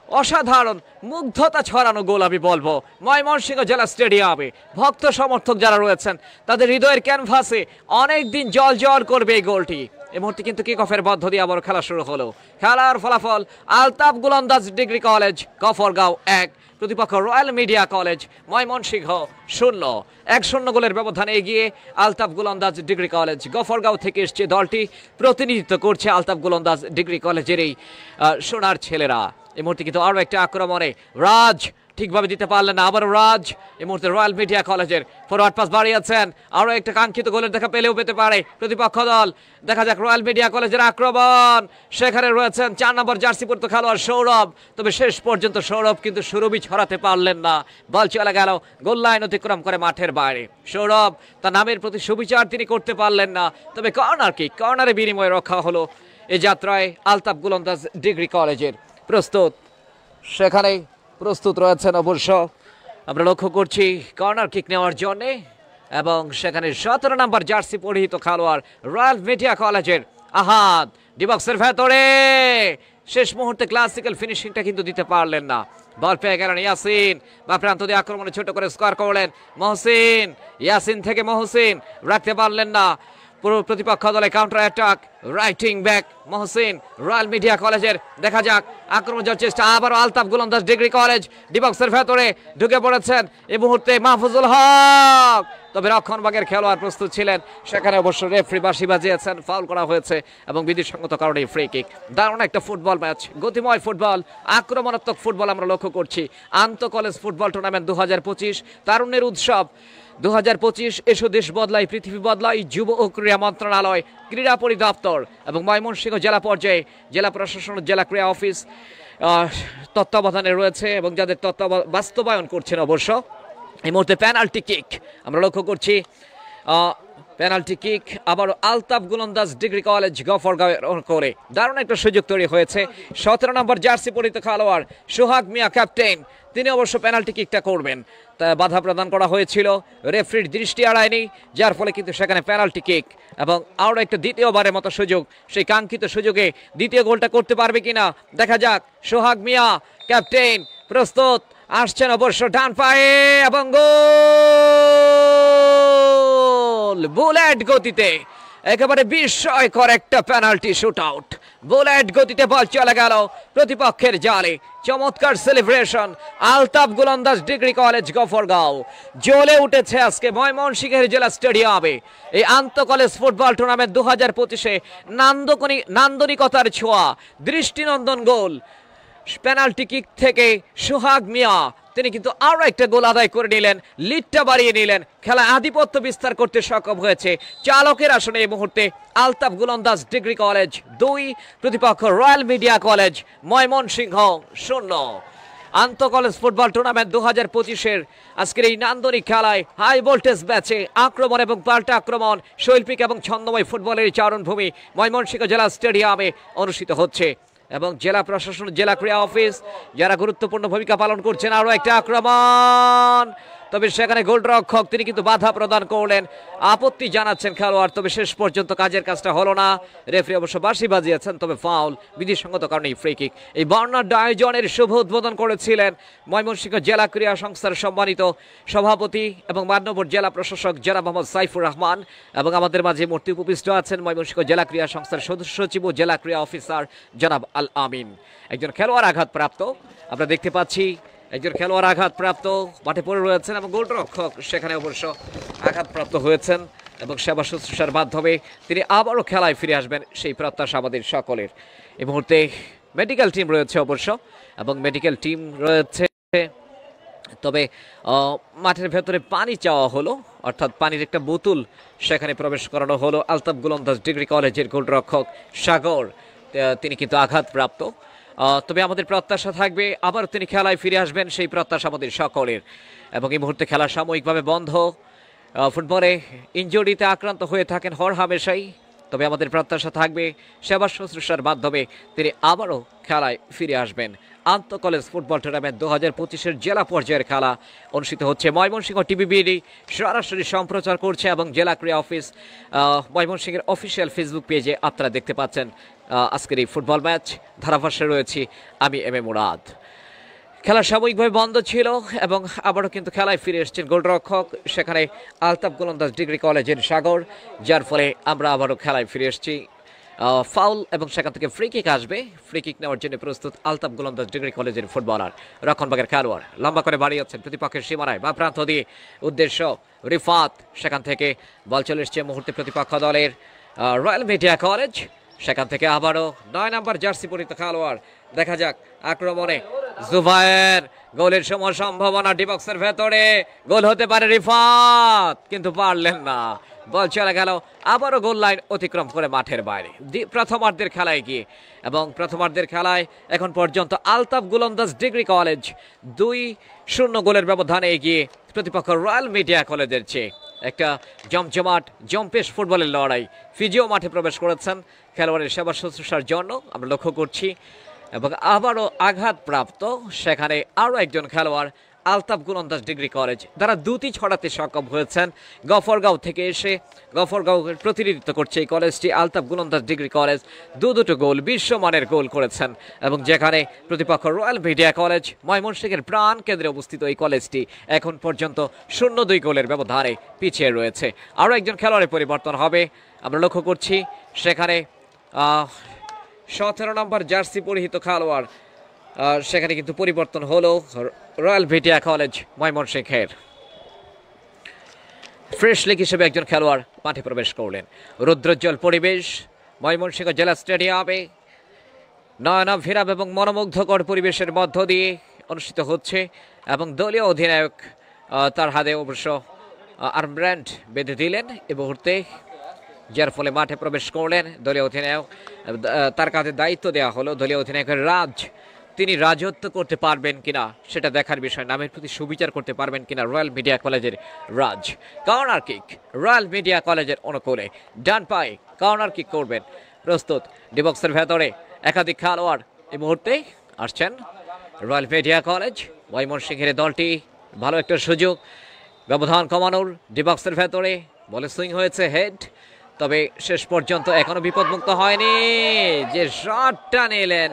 Speaker 2: অসাধারণ মুগ্ধতা ছড়ানো গোল আমি বলবো। ময়মনসিংহ জেলা স্টেডিয়ামে ভক্ত সমর্থক যারা রয়েছেন তাদের হৃদয়ের ক্যানভাসে অনেক দিন জল করবে এই গোলটি। এই মুহূর্তে কিন্তু কিক অফের মধ্য দিয়ে আবার খেলা শুরু হলো। খেলার ফলাফল আলতাফ গোলন্দাজ ডিগ্রি কলেজ গফরগাঁও 1, প্রতিপক্ষ রয়্যাল মিডিয়া কলেজ ময়মনসিংহ 0। 1-0 গোলের ব্যবধানে এগিয়ে আলতাফ গোলন্দাজ ডিগ্রি কলেজ গফরগাঁও থেকে এসছে দলটি, প্রতিনিধিত্ব করছে আলতাফ গোলন্দাজ ডিগ্রি কলেজের এই সোনার ছেলেরা। এই মুহূর্তে কিন্তু আরও একটা আক্রমণে রাজ ঠিকভাবে দিতে পারলেন না, আবারও রাজ। এই মুহূর্তে রয়্যাল মিডিয়া কলেজের ফরওয়ার্ড পাস বাড়িয়েছেন, আরও একটা কাঙ্ক্ষিত গোলের দেখা পেলেও পেতে পারে প্রতিপক্ষ দল। দেখা যাক রয়্যাল মিডিয়া কলেজের আক্রমণ, সেখানে রয়েছেন 4 নম্বর জার্সি পরিহিত খেলোয়াড় সৌরভ, তবে শেষ পর্যন্ত সৌরভ কিন্তু সুরভি ছড়াতে পারলেন না। বল চলে গেল গোল লাইন অতিক্রম করে মাঠের বাইরে। সৌরভ তার নামের প্রতি সুবিচার তিনি করতে পারলেন না, তবে কর্নারে বিনিময়ে রক্ষা হলো। এই যাত্রায় আলতাফ গোলন্দাজ ডিগ্রি কলেজের সেখানে প্রস্তুত রয়েছেন অবশ্য আমরা লক্ষ্য করছি কর্নার কিক নেওয়ার জন্যে এবং সেখানে 17 নম্বর জার্সি পরিহিত খেলোয়াড় রয়্যাল মিডিয়া কলেজের আহাদ ডিবক্সের ভেতরে শেষ মুহূর্তে ক্লাসিক্যাল ফিনিশিংটা কিন্তু দিতে পারলেন না। বল পেয়ে গেলেন ইয়াসিন, বা প্রান্ত দিয়ে আক্রমণে ছোট করে স্কোয়ার করলেন মহসিন, ইয়াসিন থেকে মহসিন রাখতে পারলেন না। প্রতিপক্ষ দলে counter attack, writing back Mohsin royal Media কলেজের। দেখা যাক আক্রমণ যাওয়ার চেষ্টা, আবারও আলতাফ গোলন্দাজ ডিগ্রি কলেজ ডিবক্সের ভেতরে ঢুকে পড়েছেন এই মুহূর্তে মাহফুজুল হক, তবে রক্ষণভাগের খেলোয়াড় প্রস্তুত ছিলেন, সেখানে অবশ্য রেফারি বাঁশি বাজিয়েছেন, ফাউল করা হয়েছে এবং বিধিসঙ্গত কারণে ফ্রি কিক। দারুণ একটা ফুটবল ম্যাচ, গতিময় ফুটবল, আক্রমণাত্মক ফুটবল আমরা লক্ষ্য করছি। আন্তঃ কলেজ ফুটবল টুর্নামেন্ট 2025 তারুণ্যের উৎসব 2025 এসো দেশ বদলাই পৃথিবী বদলাই যুব ও ক্রীড়া মন্ত্রণালয়, ক্রীড়া পরিদপ্তর এবং ময়মনসিংহ জেলা পর্যায়ে জেলা প্রশাসন জেলা ক্রীড়া অফিস তত্ত্বাবধানে রয়েছে এবং যাদের বাস্তবায়ন করছেন অবশ্য। এই মুহূর্তে পেনাল্টি কিক আমরা লক্ষ্য করছি, পেনাল্টি কিক আবার আলতাফ গোলন্দাজ ডিগ্রি কলেজ গফরগাঁও করে দারুণ একটা সুযোগ তৈরি হয়েছে। 17 নম্বর জার্সি পরিহিত খেলোয়াড় সোহাগ মিয়া ক্যাপ্টেন, তিনি অবশ্য পেনাল্টি কিকটা করবেন, তা বাধা প্রদান করা হয়েছিল, রেফারির দৃষ্টি এড়ায়নি, যার ফলে কিন্তু সেখানে পেনাল্টি কিক এবং আরও একটা দ্বিতীয়বারের মতো সুযোগ, সেই কাঙ্ক্ষিত সুযোগে দ্বিতীয় গোলটা করতে পারবে কিনা দেখা যাক। সোহাগ মিয়া ক্যাপ্টেন প্রস্তুত, আসছেন অবশ্য ডান পায়ে এবং গোল বুলেট গতিতে একেবারে বিস্ময়কর একটা পেনাল্টি শুট আউট। বুলেট গতিতে বল চলে গেল প্রতিপক্ষের জালে। চমৎকার celebration Altaf Golandaz degree college Gafargaon. জ্বলে উঠেছে আজকে ময়মনসিংহের জেলা স্টেডিয়ামে এই আন্তঃ কলেজ ফুটবল টুর্নামেন্ট 2025-এ নান্দনিকতার ছোঁয়া, দৃষ্টিনন্দন গোল। পেনাল্টি কিক থেকে সোহাগ মিয়া তিনি কিন্তু আরো একটা গোল আদায় করে নিলেন, লিডটা বাড়িয়ে নিলেন, খেলা আধিপত্য বিস্তার করতে সক্ষম হয়েছে চালকের আসনে এই মুহূর্তে আলতাফ গোলন্দাজ ডিগ্রি কলেজ 2, প্রতিপক্ষ রয়্যাল মিডিয়া কলেজ ময়মনসিংহ 0। আন্তঃ কলেজ ফুটবল টুর্নামেন্ট 2025-এর আজকের এই নান্দনিক খেলায় হাই ভোল্টেজ ম্যাচে আক্রমণ এবং পাল্টা আক্রমণ, শৈল্পিক এবং ছন্দময় ফুটবলের চারণভূমি ময়মনসিংহ জেলা স্টেডিয়ামে অনুষ্ঠিত হচ্ছে এবং জেলা প্রশাসন, জেলা ক্রীড়া অফিস যারা গুরুত্বপূর্ণ ভূমিকা পালন করছেন। আরও একটা আক্রমণ, তবে সেখানে গোলরক্ষক তিনি কিন্তু বাধা প্রদান করলেন, আপত্তি জানাচ্ছেন খেলোয়াড়, তবে শেষ পর্যন্ত কাজের কাজটা হলো না। রেফারি অবশ্য বাঁশি বাজিয়েছেন, তবে ফাউল, বিধিসঙ্গত কারণে ফ্রি কিক। এই বর্ণাঢ্য আয়োজনের শুভ উদ্বোধন করেছিলেন ময়মনসিংহ জেলা ক্রীড়া সংস্থার সম্মানিত সভাপতি এবং মান্যবর জেলা প্রশাসক জনাব মোহাম্মদ সাইফুর রহমান, এবং আমাদের মাঝে মূর্তি উপবিষ্ট আছেন ময়মনসিংহ জেলা ক্রীড়া সংস্থার সদস্য সচিব ও জেলা ক্রীড়া অফিসার জনাব আল আমিন। একজন খেলোয়াড় আঘাতপ্রাপ্ত আমরা দেখতে পাচ্ছি, একজন খেলোয়াড় আঘাতপ্রাপ্ত মাঠে পড়ে রয়েছেন এবং গোলরক্ষক সেখানে অবশ্য আঘাতপ্রাপ্ত হয়েছেন এবং সেবা শুশ্রূষার মাধ্যমে তিনি আবারও খেলায় ফিরে আসবেন সেই প্রত্যাশা আমাদের সকলের। এই মুহূর্তে মেডিকেল টিম রয়েছে অবশ্য, এবং মেডিকেল টিম রয়েছে, তবে মাঠের ভেতরে পানি চাওয়া হলো, অর্থাৎ পানির একটা বোতল সেখানে প্রবেশ করানো হলো। আলতাফ গোলন্দাজ ডিগ্রি কলেজের গোলরক্ষক সাগর তিনি কিন্তু আঘাতপ্রাপ্ত, তবে আমাদের প্রত্যাশা থাকবে আবার তিনি খেলায় ফিরে আসবেন, সেই প্রত্যাশা আমাদের সকলের। এবং এই মুহূর্তে খেলা সাময়িকভাবে বন্ধ। ফুটবলে ইনজুরিতে আক্রান্ত হয়ে থাকেন হরহামেশাই, তবে আমাদের প্রত্যাশা থাকবে সেবা শুশ্রূষার মাধ্যমে তিনি আবারও খেলায় ফিরে আসবেন। আন্তঃ কলেজ ফুটবল টুর্নামেন্ট 2025-এর জেলা পর্যায়ের খেলা অনুষ্ঠিত হচ্ছে। ময়মনসিংহ টিভিবিডি সরাসরি সম্প্রচার করছে এবং জেলা ক্রীড়া অফিস ময়মনসিংহের অফিসিয়াল ফেসবুক পেজে আপনারা দেখতে পাচ্ছেন আজকের এই ফুটবল ম্যাচ। ধারাভাষ্যে রয়েছি আমি এম এ মুরাদ। খেলা সাময়িকভাবে বন্ধ ছিল এবং আবারও কিন্তু খেলায় ফিরে এসেছেন গোলরক্ষক সেখানে আলতাফ গোলন্দাজ ডিগ্রি কলেজের সাগর, যার ফলে আমরা আবারও খেলায় ফিরে এসেছি। ফাউল এবং সেখান থেকে ফ্রি কিক আসবে। ফ্রি কিক নেওয়ার জন্য প্রস্তুত আলতাফ গোলন্দাজ ডিগ্রি কলেজের ফুটবলার রক্ষণভাগের খেলোয়াড়, লম্বা করে বাড়িয়েছেন প্রতিপক্ষের সীমানায় বা প্রান্ত দিয়ে, উদ্দেশ্য রিফাত, সেখান থেকে বল চলে এসছে মুহূর্তে প্রতিপক্ষ দলের রয়্যাল মিডিয়া কলেজ, সেখান থেকে আবারও 9 নম্বর জার্সি পরিহিত খেলোয়াড়, দেখা যাক আক্রমণে জুবায়ের, গোলের সময় সম্ভাবনা, ডিবক্সের ভেতরে গোল হতে পারে রিফাত, কিন্তু পারলেন না, বল চলে গেল আবারও গোল লাইন অতিক্রম করে মাঠের বাইরে। প্রথমার্ধের খেলায় গিয়ে এবং প্রথমার্ধের খেলায় এখন পর্যন্ত আলতাফ গোলন্দাজ ডিগ্রি কলেজ 2-0 গোলের ব্যবধানে এগিয়ে প্রতিপক্ষ রয়্যাল মিডিয়া কলেজের চেয়ে। একটা জমজমাট জম্পেশ ফুটবলের লড়াই। ফিজিও মাঠে প্রবেশ করেছেন খেলোয়াড়ের সেবা শুশ্রূষার জন্য আমরা লক্ষ্য করছি, এবং আবারও আঘাতপ্রাপ্ত সেখানে আরও একজন খেলোয়াড় আলতাফ গোলন্দাজ ডিগ্রি কলেজ, তারা দুটি ছড়াতে সক্ষম হয়েছেন। গফরগাঁও থেকে এসে গফরগাঁওয়ের প্রতিনিধিত্ব করছে এই কলেজটি। আলতাফ গোলন্দাজ ডিগ্রি কলেজ দুটো গোল, বিশ্বমানের গোল করেছেন, এবং যেখানে প্রতিপক্ষ রয়্যাল মিডিয়া কলেজ ময়মনসিংহের প্রাণ কেন্দ্রে অবস্থিত এই কলেজটি এখন পর্যন্ত 0-2 গোলের ব্যবধানে পিছিয়ে রয়েছে। আরও একজন খেলোয়াড়ের পরিবর্তন হবে আমরা লক্ষ্য করছি, সেখানে 17 নম্বর জার্সি পরিহিত খেলোয়াড় সেখানে কিন্তু পরিবর্তন হলো রয়্যাল মিডিয়া কলেজ ময়মনসিংহের। ফ্রেশ লিগ হিসেবে একজন খেলোয়াড় মাঠে প্রবেশ করলেন। রুদ্রোজ্জ্বল পরিবেশ ময়মনসিংহ জেলা স্টেডিয়ামে নয়নাভিরাম এবং মনোমুগ্ধকর পরিবেশের মধ্য দিয়ে অনুষ্ঠিত হচ্ছে, এবং দলীয় অধিনায়ক তার হাতে অবশ্য আর্মব্যান্ড বেঁধে দিলেন এই মুহূর্তে, যার ফলে মাঠে প্রবেশ করলেন দলীয় অধিনায়ক। তার কাঁধে দায়িত্ব দেওয়া হলো দলীয় অধিনায়কের রাজ, তিনি রাজত্ব করতে পারবেন কিনা সেটা দেখার বিষয়, নামের প্রতি সুবিচার করতে পারবেন কিনা রয়্যাল মিডিয়া কলেজের রাজ। কর্নার কিক রয়্যাল মিডিয়া কলেজের অনুকূলে, ডান পায়ে কর্নার কিক করবেন প্রস্তুত। ডিবক্সের ভেতরে একাধিক খেলোয়াড় এই মুহূর্তে আসছেন রয়্যাল মিডিয়া কলেজ ময়মনসিংহের দলটি, ভালো একটা সুযোগ ব্যবধান কমানোর। ডিবক্সের ভেতরে বলে সুইং হয়েছে হেড, তবে শেষ পর্যন্ত এখনো বিপদমুক্ত হয়নি। যে শটটা নিলেন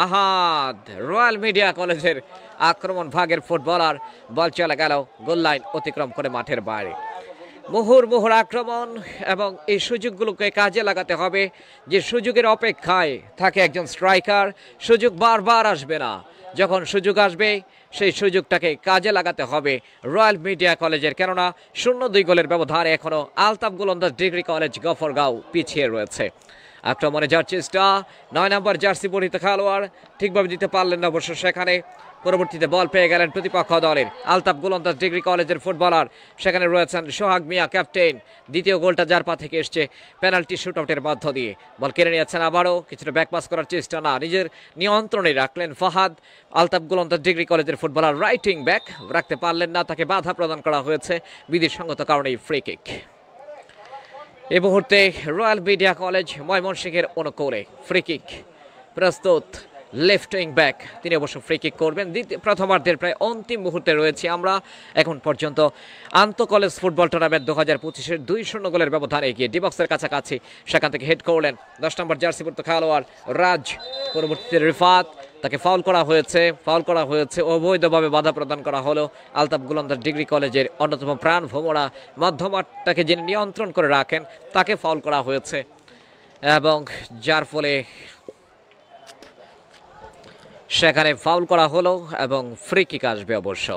Speaker 2: আহাদ রয়্যাল মিডিয়া কলেজের আক্রমণ ভাগের ফুটবলার, বল চলে গেল গোল লাইন অতিক্রম করে মাঠের বাইরে। মুহুর্মুহুর আক্রমণ এবং এই সুযোগগুলোকে কাজে লাগাতে হবে। যে সুযোগের অপেক্ষায় থাকে একজন স্ট্রাইকার, সুযোগ বারবার আসবে না, যখন সুযোগ আসবে সেই সুযোগটাকে কাজে লাগাতে হবে রয়্যাল মিডিয়া কলেজের। কেননা 0-2 গোলের ব্যবধানে এখনও আলতাফ গোলন্দাজ ডিগ্রি কলেজ গফরগাঁও পিছিয়ে রয়েছে। আক্রমণে যাওয়ার চেষ্টা, 9 নম্বর জার্সি পরিহিত খেলোয়াড় ঠিকভাবে দিতে পারলেন না অবশ্য সেখানে। পরবর্তীতে বল পেয়ে গেলেন প্রতিপক্ষ দলের আলতাফ গোলন্দাজ ডিগ্রি কলেজের ফুটবলার, সেখানে রয়েছেন সোহাগ মিয়া ক্যাপ্টেন। দ্বিতীয় গোলটা যার পা থেকে এসছে পেনাল্টি শুটআউটের মধ্য দিয়ে। বল কেড়ে নিয়েছেন, আবারও কিছুটা ব্যাকপাস করার চেষ্টা, না, নিজের নিয়ন্ত্রণে রাখলেন ফাহাদ। আলতাফ গোলন্দাজ ডিগ্রি কলেজের ফুটবলার রাইটিং ব্যাক রাখতে পারলেন না, তাকে বাধা প্রদান করা হয়েছে বিধিসঙ্গত কারণেই ফ্রি কিক। এই মুহূর্তে রয়্যাল মিডিয়া কলেজ ময়মনসিংহের অনুকূলে ফ্রি কিক প্রস্তুত। লেফট উইং ব্যাক তিনি অবশ্য ফ্রি কিক করবেন। প্রথমার্ধের প্রায় অন্তিম মুহূর্তে রয়েছে আমরা এখন পর্যন্ত। আন্তঃ কলেজ ফুটবল টুর্নামেন্ট 2025-এর 2-0 গোলের ব্যবধানে এগিয়ে ডিবক্সের কাছাকাছি, সেখান থেকে হেড করলেন 10 নম্বর জার্সি পরিহিত খেলোয়াড় রাজ। পরবর্তীতে রিফাত, তাকে ফাউল করা হয়েছে অবৈধভাবে বাধা প্রদান করা হলো। আলতাফ গোলন্দাজ ডিগ্রি কলেজের অন্যতম প্রাণ ভোমরা মধ্যমাঠটাকে যিনি নিয়ন্ত্রণ করে রাখেন তাকে ফাউল করা হয়েছে, এবং যার ফলে সেখানে ফাউল করা হলো এবং ফ্রি কিক আসবে। অবশ্য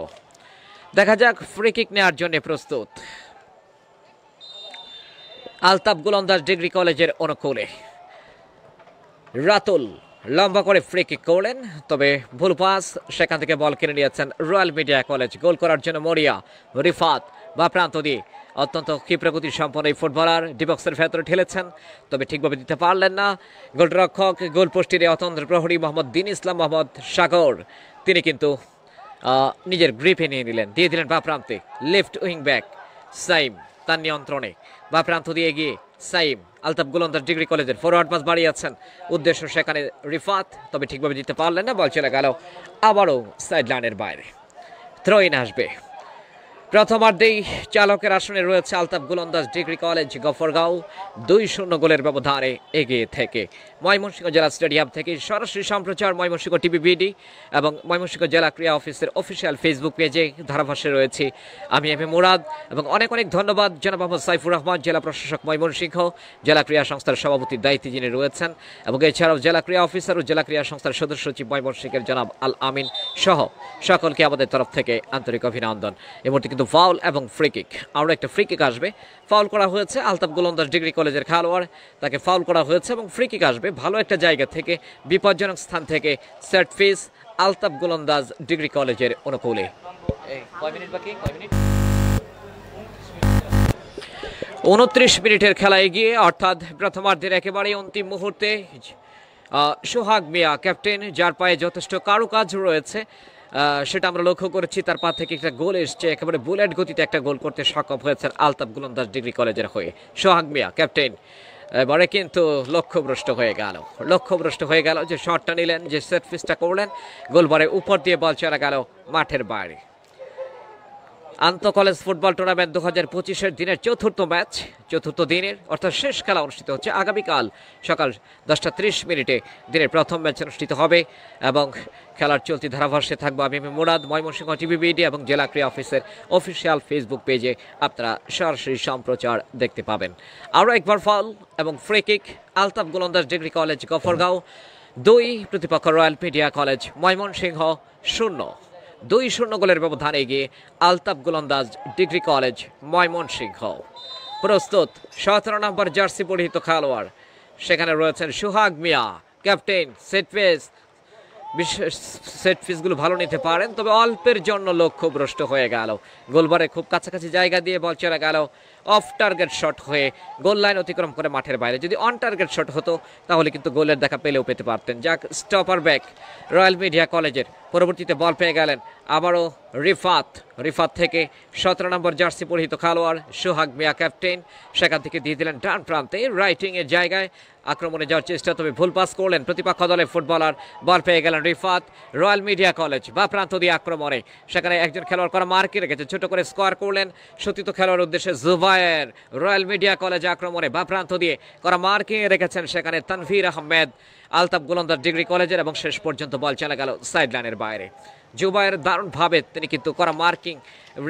Speaker 2: দেখা যাক ফ্রি কিক নেওয়ার জন্য প্রস্তুত আলতাফ গোলন্দাজ ডিগ্রি কলেজের অনুকূলে। রাতুল লম্বা করে ফ্রি কিক করলেন, তবে ভুল পাস, সেখান থেকে বল কিনে নিয়েছেন রয়্যাল মিডিয়া কলেজ। গোল করার জন্য মরিয়া রিফাত বা প্রান্ত দিয়ে অত্যন্ত ক্ষিপ্রগতি সম্পন্ন এই ফুটবলার ডিবক্সের ভেতরে ঠেলেছেন, তবে ঠিকভাবে দিতে পারলেন না। গোলরক্ষক গোলপোস্টের অতন্ত্র প্রহরী মোহাম্মদ দিন ইসলাম মোহাম্মদ সাগর তিনি কিন্তু নিজের গ্রিপে নিয়ে নিলেন, দিয়ে দিলেন বা প্রান্তে। লেফট উইং ব্যাক সাইম তার নিয়ন্ত্রণে বা প্রান্ত দিয়ে গিয়ে সাইম আলতাফ গোলন্দাজ ডিগ্রি কলেজের ফরওয়ার্ড পাস বাড়িয়েছেন, উদ্দেশ্য সেখানে রিফাত, তবে ঠিকভাবে দিতে পারলেন না, বল চলে গেল আবারও সাইড লাইনের বাইরে। থ্রো ইন আসবে। প্রথমার্ধেই চালকের আসনে রয়েছে আলতাফ গোলন্দাজ ডিগ্রি কলেজ গফরগাঁও 2-0 গোলের ব্যবধানে এগিয়ে থেকে। ময়মনসিংহ জেলা স্টেডিয়াম থেকে সরাসরি সম্প্রচার ময়মনসিংহ টিভি বিডি এবং ময়মনসিংহ জেলা ক্রীড়া অফিসের অফিসিয়াল ফেসবুক পেজে ধারাভাষ্যে রয়েছি আমি এম এ মুরাদ, এবং অনেক অনেক ধন্যবাদ জনাব মোহাম্মদ সাইফুর রহমান, জেলা প্রশাসক ময়মনসিংহ, জেলা ক্রীড়া সংস্থার সভাপতির দায়িত্বে যিনি রয়েছেন, এবং এছাড়াও জেলা ক্রীড়া অফিসার ও জেলা ক্রীড়া সংস্থার সদস্য সচিব ময়মনসিংহের জনাব আল আমিন সহ সকলকে আমাদের তরফ থেকে আন্তরিক অভিনন্দন। এই মুহূর্তে কিন্তু ফাউল এবং ফ্রি কিক, আরও একটা ফ্রি কিক আসবে। ফাউল করা হয়েছে আলতাফ গোলন্দাজ ডিগ্রি কলেজের খেলোয়াড়, তাকে ফাউল করা হয়েছে এবং ফ্রি কিক আসবে ভালো একটা জায়গা থেকে, বিপজ্জনক স্থান থেকে। Set piece Altaf Golandaz degree কলেজের অনুকূলে। 29 মিনিটের খেলা এগিয়ে, অর্থাৎ প্রথমার্ধের একেবারে অন্তিম মুহূর্তে সোহাগ মিয়া ক্যাপ্টেন, যার পায়ে যথেষ্ট কারুকাজ রয়েছে সেটা আমরা লক্ষ্য করেছি। তার পা থেকে একটা গোল এসছে, একেবারে বুলেট গতিতে একটা গোল করতে সক্ষম হয়েছেন আলতাফ গোলন্দাজ ডিগ্রি কলেজের হয়ে সোহাগ মিয়া ক্যাপ্টেন। এবারে কিন্তু লক্ষ্যভ্রষ্ট হয়ে গেল যে শটটা নিলেন, যে সেট পিসটা করলেন, গোলবারের উপর দিয়ে বল চলে গেল মাঠের বাইরে। আন্তঃ কলেজ ফুটবল টুর্নামেন্ট 2025-এর দিনের চতুর্থ দিনের অর্থাৎ শেষ খেলা অনুষ্ঠিত হচ্ছে আগামীকাল সকাল 10:30 দিনের প্রথম ম্যাচ অনুষ্ঠিত হবে, এবং খেলার চলতি ধারাভাষ্যে থাকবো আমি মুরাদ। ময়মনসিংহ টিভি বিডি এবং জেলা ক্রীড়া অফিসের অফিসিয়াল ফেসবুক পেজে আপনারা সরাসরি সম্প্রচার দেখতে পাবেন। আরও একবার ফাউল এবং free kick Altaf Golandaz degree college Gafargaon 2, প্রতিপক্ষ রয়্যাল মিডিয়া কলেজ ময়মনসিংহ 0। 2-0 গোলের ব্যবধানে এগিয়ে আলতাফ গোলন্দাজ ডিগ্রি কলেজ ময়মনসিংহ। প্রস্তুত 17 নম্বর জার্সি পরিহিত খেলোয়াড়, সেখানে রয়েছেন সোহাগ মিয়া ক্যাপ্টেন। সেট পিসগুলো ভালো নিতে পারেন, তবে অল্পের জন্য লক্ষ্যভ্রষ্ট হয়ে গেল। গোলবারে খুব কাছাকাছি জায়গা দিয়ে বল চলে গেল অফ টার্গেট শট হয়ে গোল লাইন অতিক্রম করে মাঠের বাইরে। যদি অন টার্গেট শট হতো তাহলে কিন্তু গোলের দেখা পেতে পারতেন। যাক, স্টপার ব্যাক রয়্যাল মিডিয়া কলেজের। পরবর্তীতে বল পেয়ে গেলেন আবারও রিফাত থেকে 17 নম্বর জার্সি পরিহিত খেলোয়াড় সোহাগ মিয়া ক্যাপ্টেন, সেখান থেকে দিয়ে দিলেন ডান প্রান্তে রাইটিংয়ের জায়গায়। আক্রমণে যাওয়ার চেষ্টা, তবে ভুল পাস করলেন প্রতিপক্ষ দলের ফুটবলার। বল পেয়ে গেলেন রিফাত। রয়্যাল মিডিয়া কলেজ বা প্রান্ত দিয়ে আক্রমণে, সেখানে একজন খেলোয়াড় করা মার্কে রেখেছে, ছোট করে স্কোয়ার করলেন সতীর্থ খেলোয়াড়ের উদ্দেশ্যে জুবায়ের। রয়্যাল মিডিয়া কলেজ আক্রমণে বা প্রান্ত দিয়ে করা মার্কিং রেখেছেন সেখানে তানভীর আহমেদ আলতাফ গোলন্দাজ ডিগ্রি কলেজের, এবং শেষ পর্যন্ত বল চলে গেল সাইড লাইনের বাইরে। জুবায়ের দারুণভাবে তিনি কিন্তু করা মার্কিং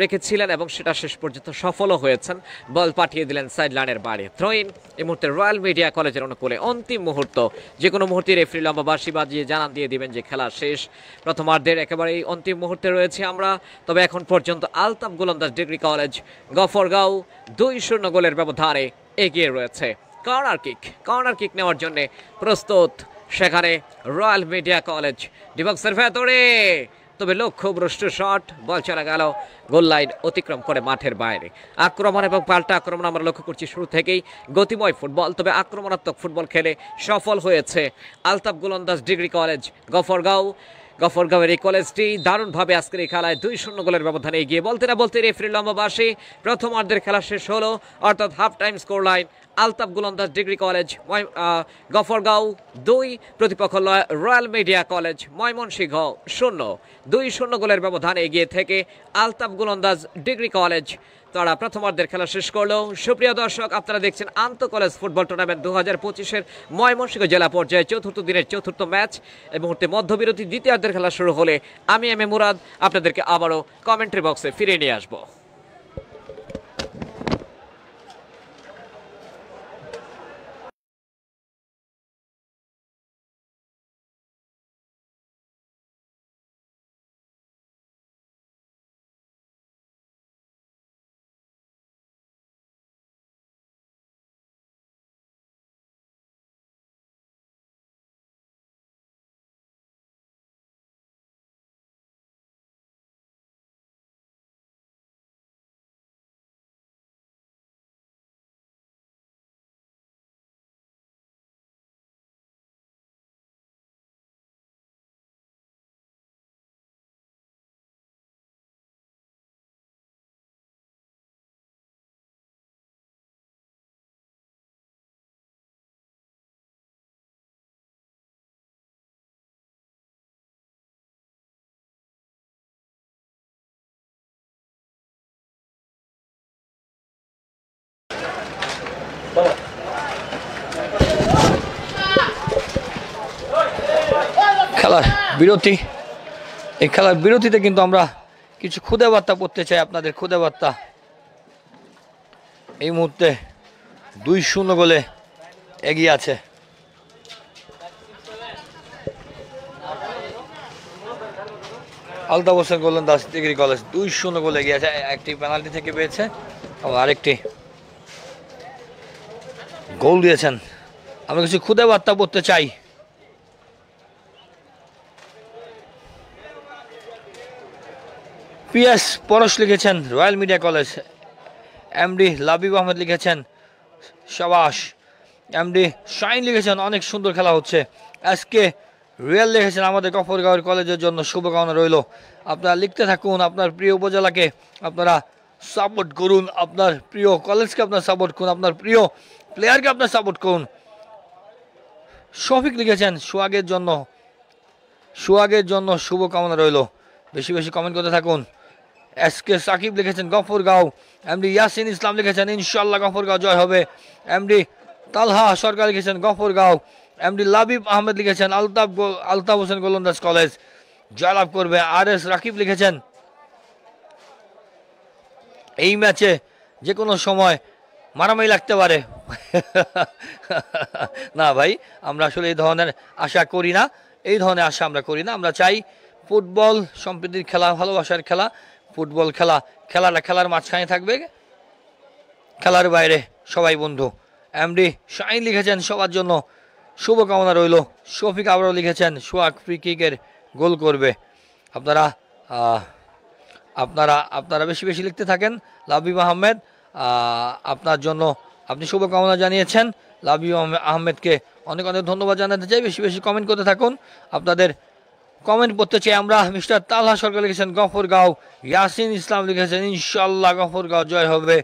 Speaker 2: রেখেছিলেন এবং সেটা শেষ পর্যন্ত সফলও হয়েছেন। বল পাঠিয়ে দিলেন সাইড লাইনের বাইরে। থ্রো ইন এই মুহূর্তে রয়্যাল মিডিয়া কলেজের অনুকূলে। অন্তিম মুহূর্ত, যে কোনো মুহূর্তে রেফারি লম্বা বাঁশি বাজিয়ে জানান দিয়ে দিবেন যে খেলা শেষ। প্রথমার্ধের একেবারেই অন্তিম মুহূর্তে রয়েছে আমরা। তবে এখন পর্যন্ত আলতাফ গোলন্দাজ ডিগ্রি কলেজ গফরগাঁও 2-0 গোলের ব্যবধানে এগিয়ে রয়েছে। কর্নার কিক নেওয়ার জন্য প্রস্তুত সেখানে রয়্যাল মিডিয়া কলেজ। ডিবক্সের ভেতরে, তবে লক্ষ্যভ্রষ্ট শট, বল চলে গেল গোল লাইন অতিক্রম করে মাঠের বাইরে। আক্রমণ এবং পাল্টা আক্রমণ আমরা লক্ষ্য করছি শুরু থেকেই, গতিময় ফুটবল, তবে আক্রমণাত্মক ফুটবল খেলে সফল হয়েছে আলতাফ গোলন্দাজ ডিগ্রি কলেজ গফরগাঁওয়ের এই কলেজটি দারুণভাবে আজকের এই খেলায় 2-0 গোলের ব্যবধানে এগিয়ে। বলতে না বলতে রেফারি লম্বা বাঁশি। প্রথমার্ধের খেলা শেষ হলো, অর্থাৎ half time score line Altaf Golandaz degree college Gafargaon 2, প্রতিপক্ষ রয়্যাল মিডিয়া কলেজ ময়মনসিংহ 0। 2-0 গোলের ব্যবধানে এগিয়ে থেকে আলতাফ গোলন্দাজ ডিগ্রি কলেজ তারা প্রথমার্ধের খেলা শেষ করলো। সুপ্রিয় দর্শক, আপনারা দেখছেন আন্ত কলেজ ফুটবল টুর্নামেন্ট 2025-এর ময়মনসিংহ জেলা পর্যায়ে চতুর্থ দিনের চতুর্থ ম্যাচ। এই মুহূর্তে মধ্যবিরতি, দ্বিতীয়ার্ধের খেলা শুরু হলে আমি এম এ মুরাদ আপনাদেরকে আবারও কমেন্ট্রি বক্সে ফিরিয়ে নিয়ে আসবো।
Speaker 1: খেলার বিরতি। এই খেলার বিরতিতে কিন্তু আমরা কিছু খুদে বার্তা পড়তে চাই, আপনাদের খুদে বার্তা। এই মুহূর্তে 2-0 গোলে এগিয়ে আছে আলতাফ হোসেন গোলন্দাজ ডিগ্রি কলেজ। 2-0 গোলে এগিয়ে আছে, একটি পেনাল্টি থেকে পেয়েছে এবং আরেকটি গোল দিয়েছেন। আমরা কিছু খুদে বার্তা পড়তে চাই। পিএস পরশ লিখেছেন royal media college. MD Labib Ahmed লিখেছেন শাবাশ। এমডি শাইন লিখেছেন অনেক সুন্দর খেলা হচ্ছে। এসকে রিয়েল লিখেছেন আমাদের গফরগাঁওয়ের কলেজের জন্য শুভকামনা রইল। আপনারা লিখতে থাকুন, আপনার প্রিয় উপজেলাকে আপনারা সাপোর্ট করুন, আপনার প্রিয় কলেজকে আপনার সাপোর্ট করুন, আপনার প্রিয় প্লেয়ারকে আপনার সাপোর্ট করুন। শফিক লিখেছেন সোহাগের জন্য শুভকামনা রইল। বেশি বেশি কমেন্ট করতে থাকুন। এসকে সাকিব লিখেছেন গফরগাঁও। এমডি ইয়াসিন ইসলাম লিখেছেন ইনশাল্লাহ গফরগাঁও জয় হবে। এমডি তালহা সরকার লিখেছেন গফরগাঁও। এমডি লাবিব আহমেদ লিখেছেন আলতাফ হোসেন গোলন্দাজ কলেজ জয়লাভ করবে। আর এস রাকিব লিখেছেন এই ম্যাচে যে কোনো সময় মারামারি লাগতে পারে। না ভাই, আমরা আসলে এই ধরনের আশা করি না, এই ধরনের আশা আমরা করি না। আমরা চাই ফুটবল সম্প্রীতির খেলা, ভালোবাসার খেলা। ফুটবল খেলাটা খেলার মাঝখানে থাকবে, খেলার বাইরে সবাই বন্ধু। এমডি শাইন লিখেছেন সবার জন্য শুভকামনা রইল। শফিক আবারও লিখেছেন সোহাগ ফ্রি কিকের গোল করবে। আপনারা বেশি বেশি লিখতে থাকেন। লাবিব আহমেদ আপনার জন্য আপনি শুভকামনা জানিয়েছেন। লাবিব আহমেদকে অনেক অনেক ধন্যবাদ জানাতে চাই। বেশি বেশি কমেন্ট করতে থাকুন, আপনাদের কমেন্ট পড়তে চাই আমরা। মিস্টার তালহা সরকার লিখেছেন গফরগাঁও। ইয়াসিন ইসলাম লিখেছেন ইনশাল্লাহ গফরগাঁও জয় হবে।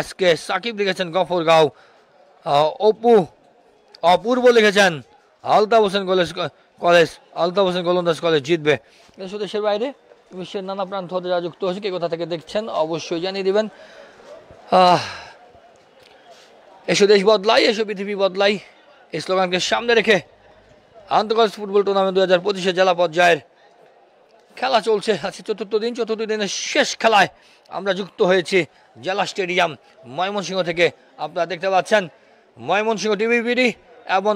Speaker 1: এসকে সাকিব লিখেছেন গফরগাঁও। অপূর্ব লিখেছেন আলতাফ হোসেন গোলন্দাজ কলেজ জিতবে। দেশের বাইরে বিশ্বের নানা প্রান্ত হতে যা যুক্ত হয়েছে, কে কোথা থেকে দেখছেন অবশ্যই জানিয়ে দেবেন। এসো দেশ বদলাই, এসো পৃথিবী বদলাই, এই স্লোগানকে সামনে রেখে আন্তর্জাতিক ফুটবল টুর্নামেন্ট 2025 জেলা পর্যায়ের খেলা চলছে আজকে চতুর্থ দিনের শেষ খেলায় আমরা যুক্ত হয়েছি জেলা স্টেডিয়াম ময়মনসিংহ থেকে। আপনারা দেখতে পাচ্ছেন ময়মনসিংহ টিভিপিডি এবং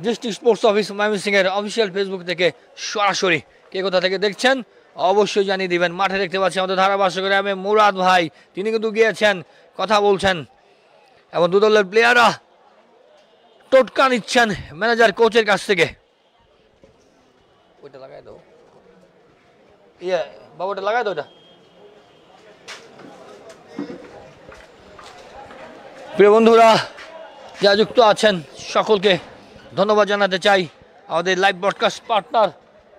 Speaker 1: ডিস্ট্রিক্ট স্পোর্টস অফিস ময়মনসিংহের অফিসিয়াল ফেসবুক থেকে সরাসরি কে কোথা থেকে দেখছেন অবশ্যই জানিয়ে দিবেন। মাঠে দেখতে পাচ্ছি আমাদের ধারাভাষ্যকার মুরাদ ভাই, তিনি কিন্তু গিয়েছেন, কথা বলছেন এবং দু দলের প্লেয়াররা টোটকা নিচ্ছেন ম্যানেজার কোচের কাছ থেকে। ওইটা লাগাই দাও, বাবুটা লাগাই দাও ওটা। প্রিয় বন্ধুরা যা যুক্ত আছেন সকলকে ধন্যবাদ জানাতে চাই। আমাদের লাইভ ব্রডকাস্ট পার্টনার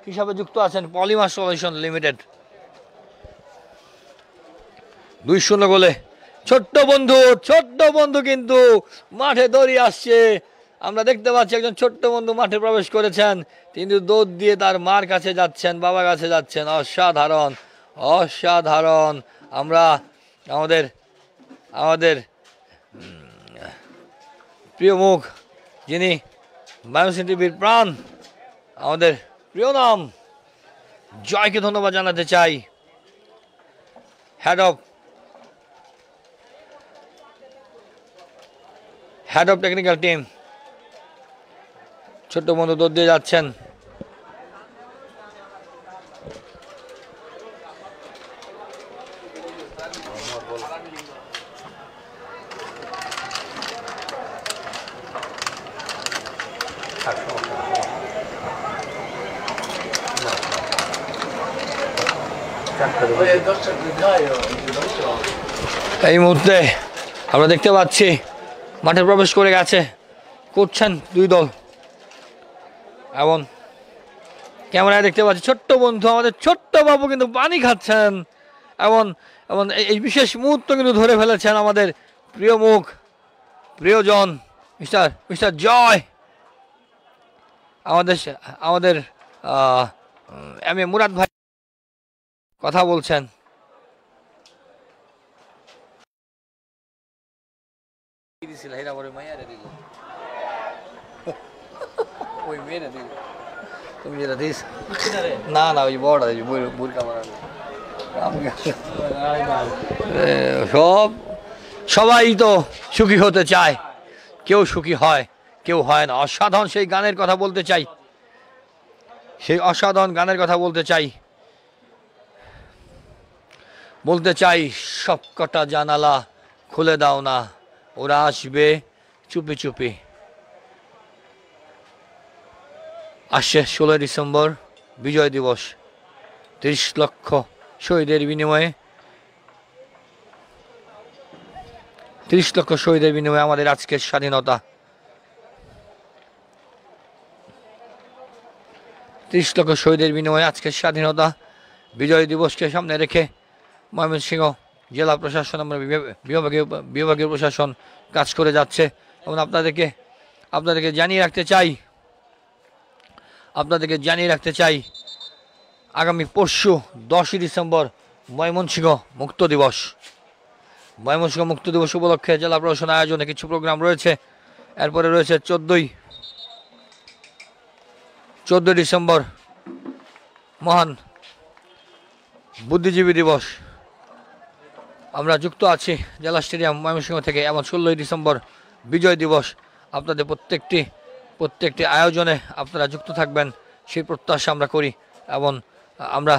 Speaker 1: হিসাবে যুক্ত আছেন পলিমার সলিউশন লিমিটেড। 2-0 গোলে ছোট্ট বন্ধু কিন্তু মাঠে দৌড়িয়ে আসছে। আমরা দেখতে পাচ্ছি একজন ছোট্ট বন্ধু মাঠে প্রবেশ করেছেন, কিন্তু দৌড় দিয়ে তার মার কাছে যাচ্ছেন, বাবার কাছে যাচ্ছেন। অসাধারণ। আমরা আমাদের প্রিয় মুখ, যিনি ময়মনসিংহ টিভির প্রাণ, আমাদের প্রিয় নাম জয়কে ধন্যবাদ জানাতে চাই। হেড অফ টেকনিক্যাল টিম ছোট্ট বন্ধু দৌড় দিয়ে যাচ্ছেন। এই মুহূর্তে আমরা দেখতে পাচ্ছি মাঠে প্রবেশ করছেন দুই দল এবং ক্যামেরায় দেখতে পাচ্ছি ছোট্ট বন্ধু, আমাদের ছোট্ট বাবু কিন্তু পানি খাচ্ছেন এবং এই বিশেষ মুহূর্ত কিন্তু ধরে ফেলেছেন আমাদের প্রিয় মুখ, প্রিয়জন মিস্টার জয়। আমাদের মুরাদ ভাই কথা বলছেন। তুমি যেটা দিস না ওই বড় সবাই তো সুখী হতে চায়, কেউ সুখী হয় কেউ হয় না। অসাধারণ সেই গানের কথা বলতে চাই, সব কটা জানালা খুলে দাও না, ওরা আসবে চুপি চুপি। আসছে 16 ডিসেম্বর বিজয় দিবস, 30 লক্ষ শহীদের বিনিময়ে আমাদের আজকের স্বাধীনতা। 30 লক্ষ শহীদের বিনিময়ে আজকের স্বাধীনতা বিজয় দিবসকে সামনে রেখে ময়মনসিংহ জেলা প্রশাসন, আমরা বিভাগীয় প্রশাসন কাজ করে যাচ্ছে এবং আপনাদেরকে জানিয়ে রাখতে চাই আগামী পরশু 10 ডিসেম্বর ময়মনসিংহ মুক্ত দিবস উপলক্ষে জেলা প্রশাসন আয়োজনে কিছু প্রোগ্রাম রয়েছে। এরপরে রয়েছে 14 ডিসেম্বর মহান বুদ্ধিজীবী দিবস। আমরা যুক্ত আছি জেলা স্টেডিয়াম ময়মনসিংহ থেকে এবং 16 ডিসেম্বর বিজয় দিবস। আপনাদের প্রত্যেকটি আয়োজনে আপনারা যুক্ত থাকবেন সেই প্রত্যাশা আমরা করি এবং আমরা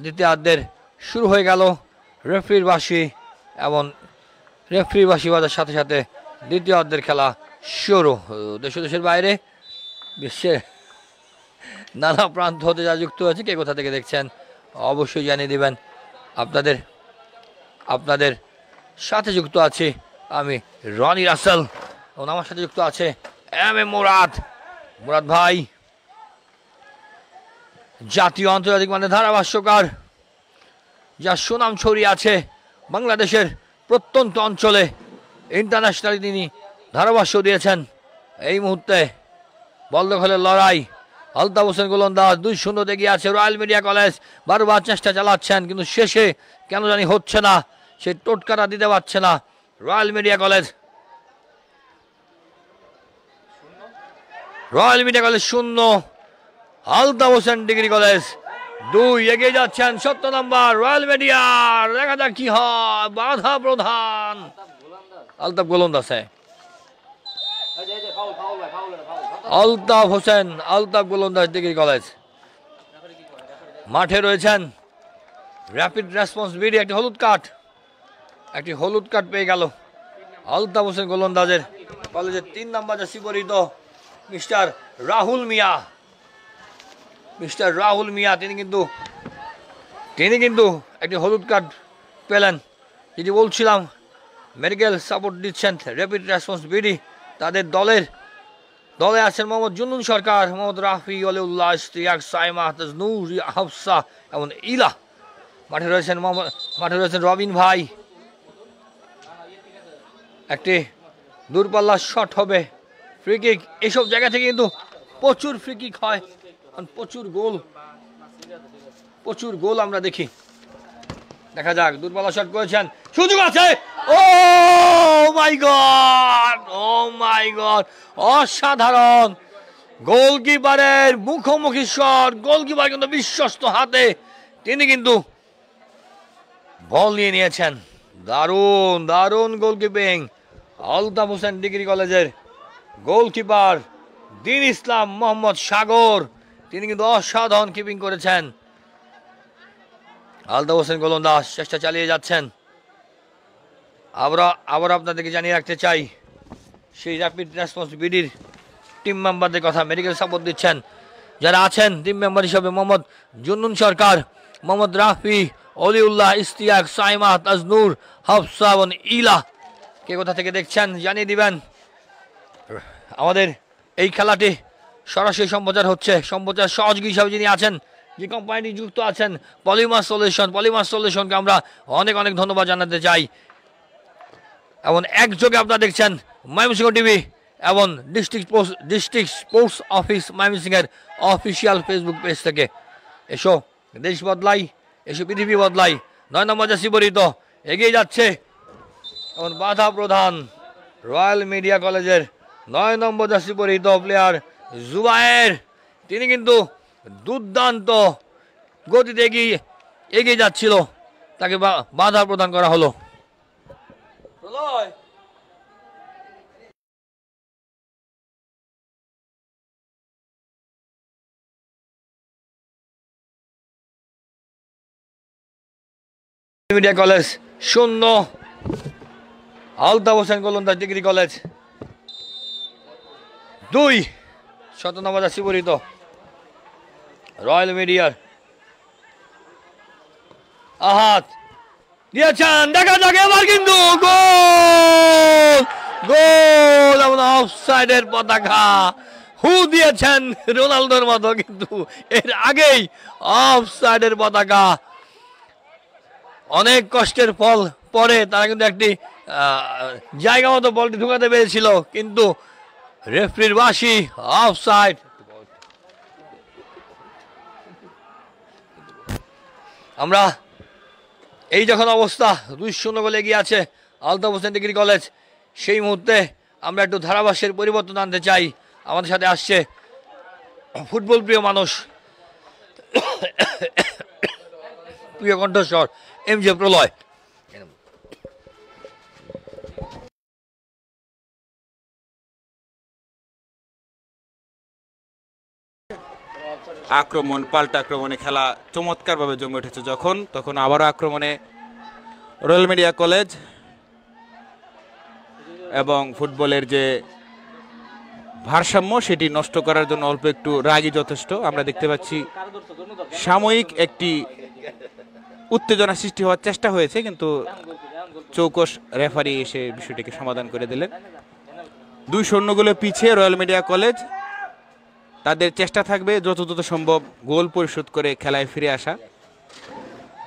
Speaker 1: দ্বিতীয়ার্ধের শুরু হয়ে গেল। রেফারির বাঁশি বাজার সাথে সাথে দ্বিতীয়ার্ধের খেলা শুরু। দেশের বাইরে বিশ্বের নানা প্রান্ত হতে যা যুক্ত হয়েছে, কে কোথা থেকে দেখছেন অবশ্যই জানিয়ে দিবেন। আপনাদের সাথে যুক্ত আছি আমি রনি রাসেল এবং আমার সাথে যুক্ত আছে মুরাদ ভাই, জাতীয় আন্তর্জাতিক মানে ধারাভাষ্যকার, যার সুনাম ছড়িয়ে আছে বাংলাদেশের প্রত্যন্ত অঞ্চলে। ইন্টারন্যাশনালি তিনি ধারাভাষ্য দিয়েছেন। এই মুহূর্তে বল দখলের লড়াই, আলতাফ হোসেন গোলন্দাজ 2-0 এগিয়ে আছে রয়্যাল মিডিয়া কলেজ। বারবার চেষ্টা চালাচ্ছেন কিন্তু শেষে কেন জানি হচ্ছে না, সে টোটকাটা দিতে পারছে না royal media college. 0 Altaf Hossain degree college 2 এগিয়ে যাচ্ছেন 17 নম্বর রয়্যাল মিডিয়ার। দেখা যাক কি হয়, বাধা প্রধান আলতাফ গোলন্দাজ। Altaf Hossain, Altaf Golandaz degree college. মাঠে রয়েছেন র্যাপিড রেসপন্স বিডি। একটি হলুদ কার্ড পেয়ে গেল আলতাফ হোসেন গোলন্দাজের কলেজের 3 নম্বর জার্সি পরিহিত মিস্টার রাহুল মিয়া। তিনি কিন্তু একটি হলুদ কার্ড পেলেন। যেটি বলছিলাম, মেডিকেল সাপোর্ট দিচ্ছেন র্যাপিড রেসপন্স বিডি। তাদের দলে আছেন মোহাম্মদ জুন্নুন সরকার, মোহাম্মদ রাফি, অলিউল্লাহ, ইশতিয়াক, সাইমা, তাজনুর, হাফসা এবং ইলা। মাঠে রয়েছেন রবিন ভাই। একটি দূরপাল্লার শট হবে, ফ্রি কিক। এইসব জায়গা থেকে কিন্তু প্রচুর ফ্রি কিক হয়, প্রচুর গোল আমরা দেখি। দেখা যাক, দূরপাল্লা শট করেছেন, সুযোগ আছে। ও মাই গড, অসাধারণ গোলকিপারের মুখোমুখি শট। গোলকিপার কিন্তু বিশ্বস্ত হাতে তিনি কিন্তু বল নিয়ে নিয়েছেন। দারুণ গোলকিপিং আলতাফ হোসেন ডিগ্রি কলেজের গোলকিপার দিন ইসলাম মোহাম্মদ সাগর, তিনি কিন্তু অসাধারণ কিপিং করেছেন। আলতাফ হোসেন গোলন্দাজ চেষ্টা চালিয়ে যাচ্ছেন। আবার আপনাদেরকে জানিয়ে রাখতে চাই, সেই র্যাপিড রেসপন্স বিডির টিম মেম্বারদের কথা। মেডিকেল সাপোর্ট দিচ্ছেন যারা আছেন টিম মেম্বার হিসেবে মোহাম্মদ জুন্নুন সরকার, মোহাম্মদ রাফি, অলিউল্লাহ, ইশতিয়াক, সাইমা, তাজনুর, হাফসা এবং ইলা। কে কোথা থেকে দেখছেন জানিয়ে দিবেন। আমাদের এই খেলাটি সরাসরি সম্প্রচার হচ্ছে। সম্প্রচার সহযোগী হিসাবে যিনি আছেন, যে কোম্পানি যুক্ত আছেন, পলিমার সলিউশনকে আমরা অনেক ধন্যবাদ জানাতে চাই। এবং একযোগে আপনারা দেখছেন ময়মনসিংহ টিভি এবং ডিস্ট্রিক্ট স্পোর্টস অফিস ময়মনসিংহের অফিসিয়াল ফেসবুক পেজ থেকে। এসো দেশ বদলাই, এসো পৃথিবী বদলাই। 9 নম্বর জার্সি পরিহিত এগিয়ে যাচ্ছে এবং বাধা প্রধান রয়্যাল মিডিয়া কলেজের 9 নম্বর জার্সি পরিহিত প্লেয়ার জুবায়ের। তিনি কিন্তু দুর্দান্ত গতিতে এগিয়ে যাচ্ছিল, তাকে বাধা প্রদান করা হলো। Media college 0, Altaf Hossain Golandaz degree college 2। 17 number jersey পরিহিত রয়্যাল মিডিয়ার আহাত দিয়েছেন। দেখা যাক এবার কিন্তু গোল এবং অফসাইডের পতাকা হু দিয়েছেন রোনালদোর মতো, কিন্তু এর আগেই অফসাইডের পতাকা। অনেক কষ্টের ফল পরে তারা কিন্তু একটি জায়গা মতো বলটি ঢুকাতে পেরেছিল, কিন্তু রেফারির বাঁশি অফসাইড। আমরা এই যখন অবস্থা 2-0 গোলে এগিয়ে আছে আলতাফ হোসেন ডিগ্রি কলেজ, সেই মুহূর্তে আমরা একটু ধারাভাষ্যের পরিবর্তন আনতে চাই। আমাদের সাথে আসছে ফুটবল প্রিয় মানুষ, প্রিয় কণ্ঠস্বর MJ প্রলয়।
Speaker 3: পাল্টা আক্রমণে খেলা চমৎকারভাবে জমে উঠেছে। তখন আবারও আক্রমণে রয়্যাল মিডিয়া কলেজ, এবং ফুটবলের যে ভারসাম্য সেটি নষ্ট করার জন্য অল্প একটু রাগই যথেষ্ট। আমরা দেখতে পাচ্ছি সাময়িক একটি উত্তেজনা সৃষ্টি হওয়ার চেষ্টা হয়েছে, কিন্তু চৌকস রেফারি এসে বিষয়টিকে সমাধান করে দিলেন। 2-0 গোলে পিছিয়ে রয়্যাল মিডিয়া কলেজ, তাদের চেষ্টা থাকবে যত সম্ভব গোল পরিশোধ করে খেলায় ফিরে আসা।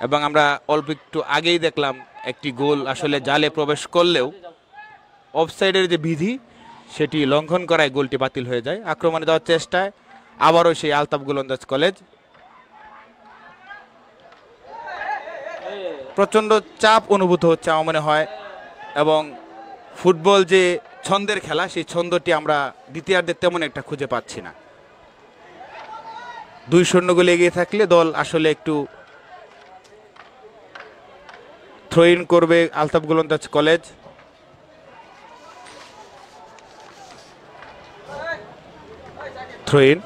Speaker 3: এবং আমরা অল্প একটু আগেই দেখলাম একটি গোল আসলে জালে প্রবেশ করলেও অফসাইডের যে বিধি সেটি লঙ্ঘন করায় গোলটি বাতিল হয়ে যায়। আক্রমণে যাওয়ার চেষ্টায় আবারও সেই আলতাফ গোলন্দাজ কলেজ। প্রচণ্ড চাপ অনুভূত হচ্ছে আমার মনে হয়, এবং ফুটবল যে ছন্দের খেলা সেই ছন্দটি আমরা দ্বিতীয়ার্ধে তেমন একটা খুঁজে পাচ্ছি না। 2-0 গোলে এগিয়ে থাকলে দল আসলে একটু থ্রো ইন করবে আলতাফ গোলন্দাজ কলেজ। থ্রো ইন,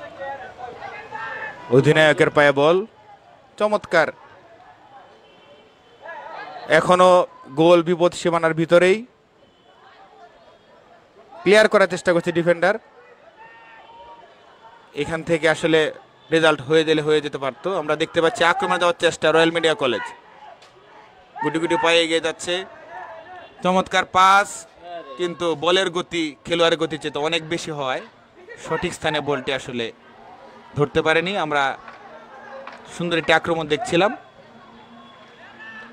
Speaker 3: অধিনায়কের পায়ে বল, চমৎকার। এখনো গোল বিপদ সীমানার ভিতরেই, ক্লিয়ার করার চেষ্টা করছে ডিফেন্ডার। এখান থেকে আসলে রেজাল্ট হয়ে যেতে পারতো। আমরা দেখতে পাচ্ছি আক্রমণে যাওয়ার চেষ্টা রয়্যাল মিডিয়া কলেজ, গুটি গুটি পায়ে এগিয়ে যাচ্ছে, চমৎকার পাস, কিন্তু বলের গতি খেলোয়াড়ের গতির চেয়ে অনেক বেশি হওয়ায় সঠিক স্থানে বলটি আসলে ধরতে পারেনি। আমরা সুন্দর একটি আক্রমণ দেখছিলাম।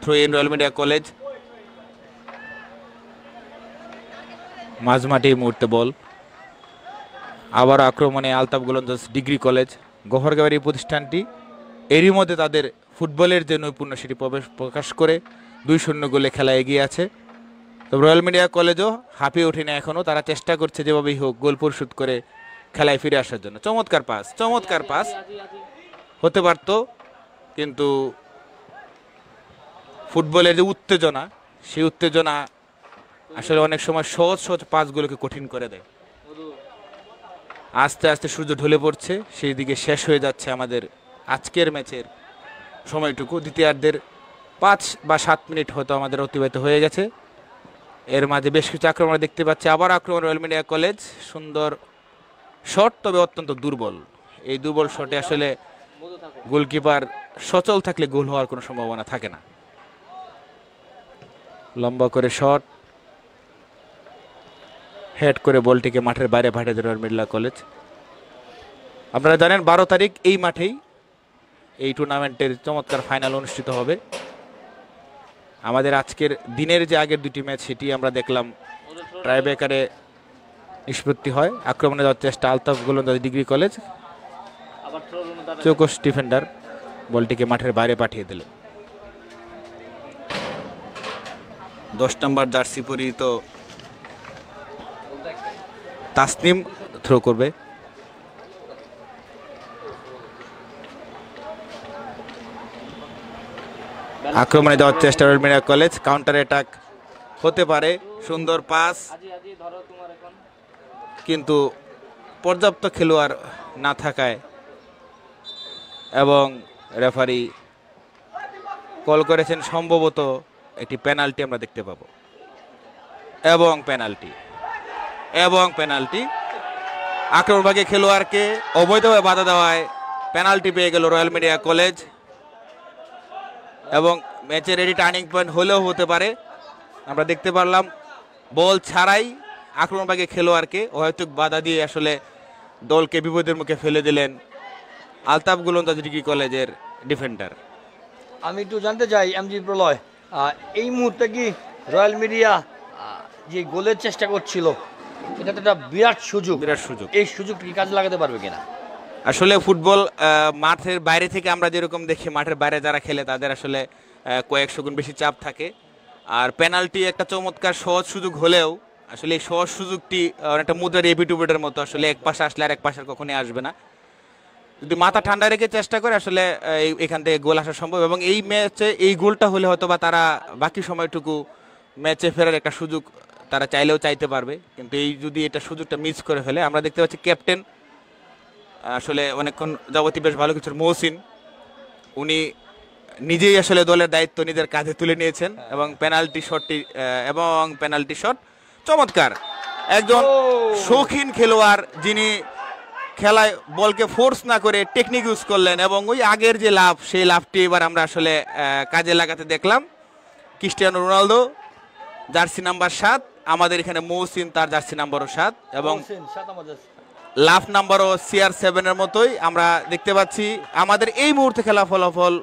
Speaker 3: Throw in royal media college, মাঝমাঠে এই মুহূর্তে বল। আবার আক্রমণে আলতাফ গোলন্দাজ ডিগ্রি কলেজ। গফরগাঁওয়ের এই প্রতিষ্ঠানটি এরই মধ্যে তাদের ফুটবলের যে নৈপুণ্য সেটি প্রকাশ করে 2-0 গোলে খেলা এগিয়ে আছে। তো রয়্যাল মিডিয়া কলেজও হাঁপিয়ে ওঠেনি এখনও, তারা চেষ্টা করছে যেভাবেই হোক গোল পরিশোধ করে খেলায় ফিরে আসার জন্য। চমৎকার পাস, চমৎকার পাস হতে পারত, কিন্তু ফুটবলের যে উত্তেজনা, সেই উত্তেজনা আসলে অনেক সময় সহজ সহজ পাসগুলোকে কঠিন করে দেয়। আস্তে আস্তে সূর্য ঢলে পড়ছে, সেই দিকে শেষ হয়ে যাচ্ছে আমাদের আজকের ম্যাচের সময়টুকু। দ্বিতীয়ার্ধের 5 বা 7 মিনিট হয়তো আমাদের অতিবাহিত হয়ে গেছে। এর মাঝে বেশ কিছু আক্রমণ দেখতে পাচ্ছি। আবার আক্রমণ রয়্যাল মিডিয়া কলেজ, সুন্দর শট, তবে অত্যন্ত দুর্বল। এই দুর্বল শটে আসলে গোলকিপার সচল থাকলে গোল হওয়ার কোনো সম্ভাবনা থাকে না। লম্বা করে শট, হেড করে বলটিকে মাঠের বাইরে পাঠিয়ে দেয় রয়্যাল মিডিয়া কলেজ। আপনারা জানেন 12 তারিখ এই মাঠেই এই টুর্নামেন্টের চমৎকার ফাইনাল অনুষ্ঠিত হবে। আমাদের আজকের দিনের যে আগের দুটি ম্যাচ সেটি আমরা দেখলাম ট্রাইব্রেকারে নিষ্পত্তি হয়। আক্রমণে যাওয়ার চেষ্টা Altaf Golandaz degree college, চৌকস defender বলটিকে মাঠের বাইরে পাঠিয়ে দিল। 10 নম্বর জার্সি পরিহিত তাসনিম থ্রো করবে। আক্রমণে যাওয়ার চেষ্টা royal media college, counter attack হতে পারে, সুন্দর পাস, কিন্তু পর্যাপ্ত খেলোয়াড় না থাকায় এবং রেফারি কল করেছেন সম্ভবত একটি পেনাল্টি আমরা দেখতে পাবো, এবং পেনাল্টি আক্রমণভাগে খেলোয়াড়কে অবৈধভাবে বাধা দেওয়ায় পেনাল্টি পেয়ে গেল রয়্যাল মিডিয়া কলেজ। এবং ম্যাচের এটি টার্নিং পয়েন্ট হলেও হতে পারে। আমরা দেখতে পারলাম বল ছাড়াই আক্রমণভাগে খেলোয়াড়কে অহেতুক বাধা দিয়ে আসলে দলকে বিপদের মুখে ফেলে দিলেন আলতাফ গোলন্দাজ ডিগ্রি কলেজের ডিফেন্ডার।
Speaker 1: আমি একটু জানতে চাই এমজি প্রলয়, এই মুহূর্তে কি রয়্যাল মিডিয়া যে গোলের চেষ্টা করছিল, এটা তো একটা বিরাট সুযোগ, এই সুযোগটা কি কাজে লাগাতে পারবে কিনা?
Speaker 3: আসলে ফুটবল মাঠের বাইরে থেকে আমরা যেরকম দেখি, মাঠের বাইরে যারা খেলে তাদের আসলে কয়েকশো গুণ বেশি চাপ থাকে। আর পেনাল্টি একটা চমৎকার সহজ সুযোগ হলেও আসলে এই সহজ সুযোগটি অনেকটা মুদ্রার এপিটুপিটের মতো, আসলে এক পাশে আসলে আর এক পাশের কখনই আসবে না। যদি মাথা ঠান্ডা রেখে চেষ্টা করে আসলে এখান থেকে গোল আসা সম্ভব। এবং এই ম্যাচে এই গোলটা হলে হয়তো বা তারা বাকি সময়টুকু ম্যাচে ফেরার একটা সুযোগ তারা চাইলেও চাইতে পারবে, কিন্তু এই যদি এটা সুযোগটা মিস করে ফেলে। আমরা দেখতে পাচ্ছি ক্যাপ্টেন আসলে অনেকক্ষণ যাবতীয় বেশ ভালো কিছুর মহসিন, উনি নিজেই আসলে দলের দায়িত্ব নিজের কাঁধে তুলে নিয়েছেন এবং পেনাল্টি শট চমৎকার। একজন শৌখিন খেলোয়াড় যিনি খেলায় বলকে ফোর্স না করে টেকনিক ইউজ করলেন, এবং ওই আগের যে লাভ, সেই লাভটি এবার আমরা আসলে কাজে লাগাতে দেখলাম। ক্রিস্টিয়ানো রোনালদো জার্সি নাম্বার 7, আমাদের এখানে মহসিন তার জার্সি নাম্বারও 7, এবং লাভ নাম্বারও CR7 মতোই আমরা দেখতে পাচ্ছি। আমাদের এই মুহূর্তে খেলা ফলাফল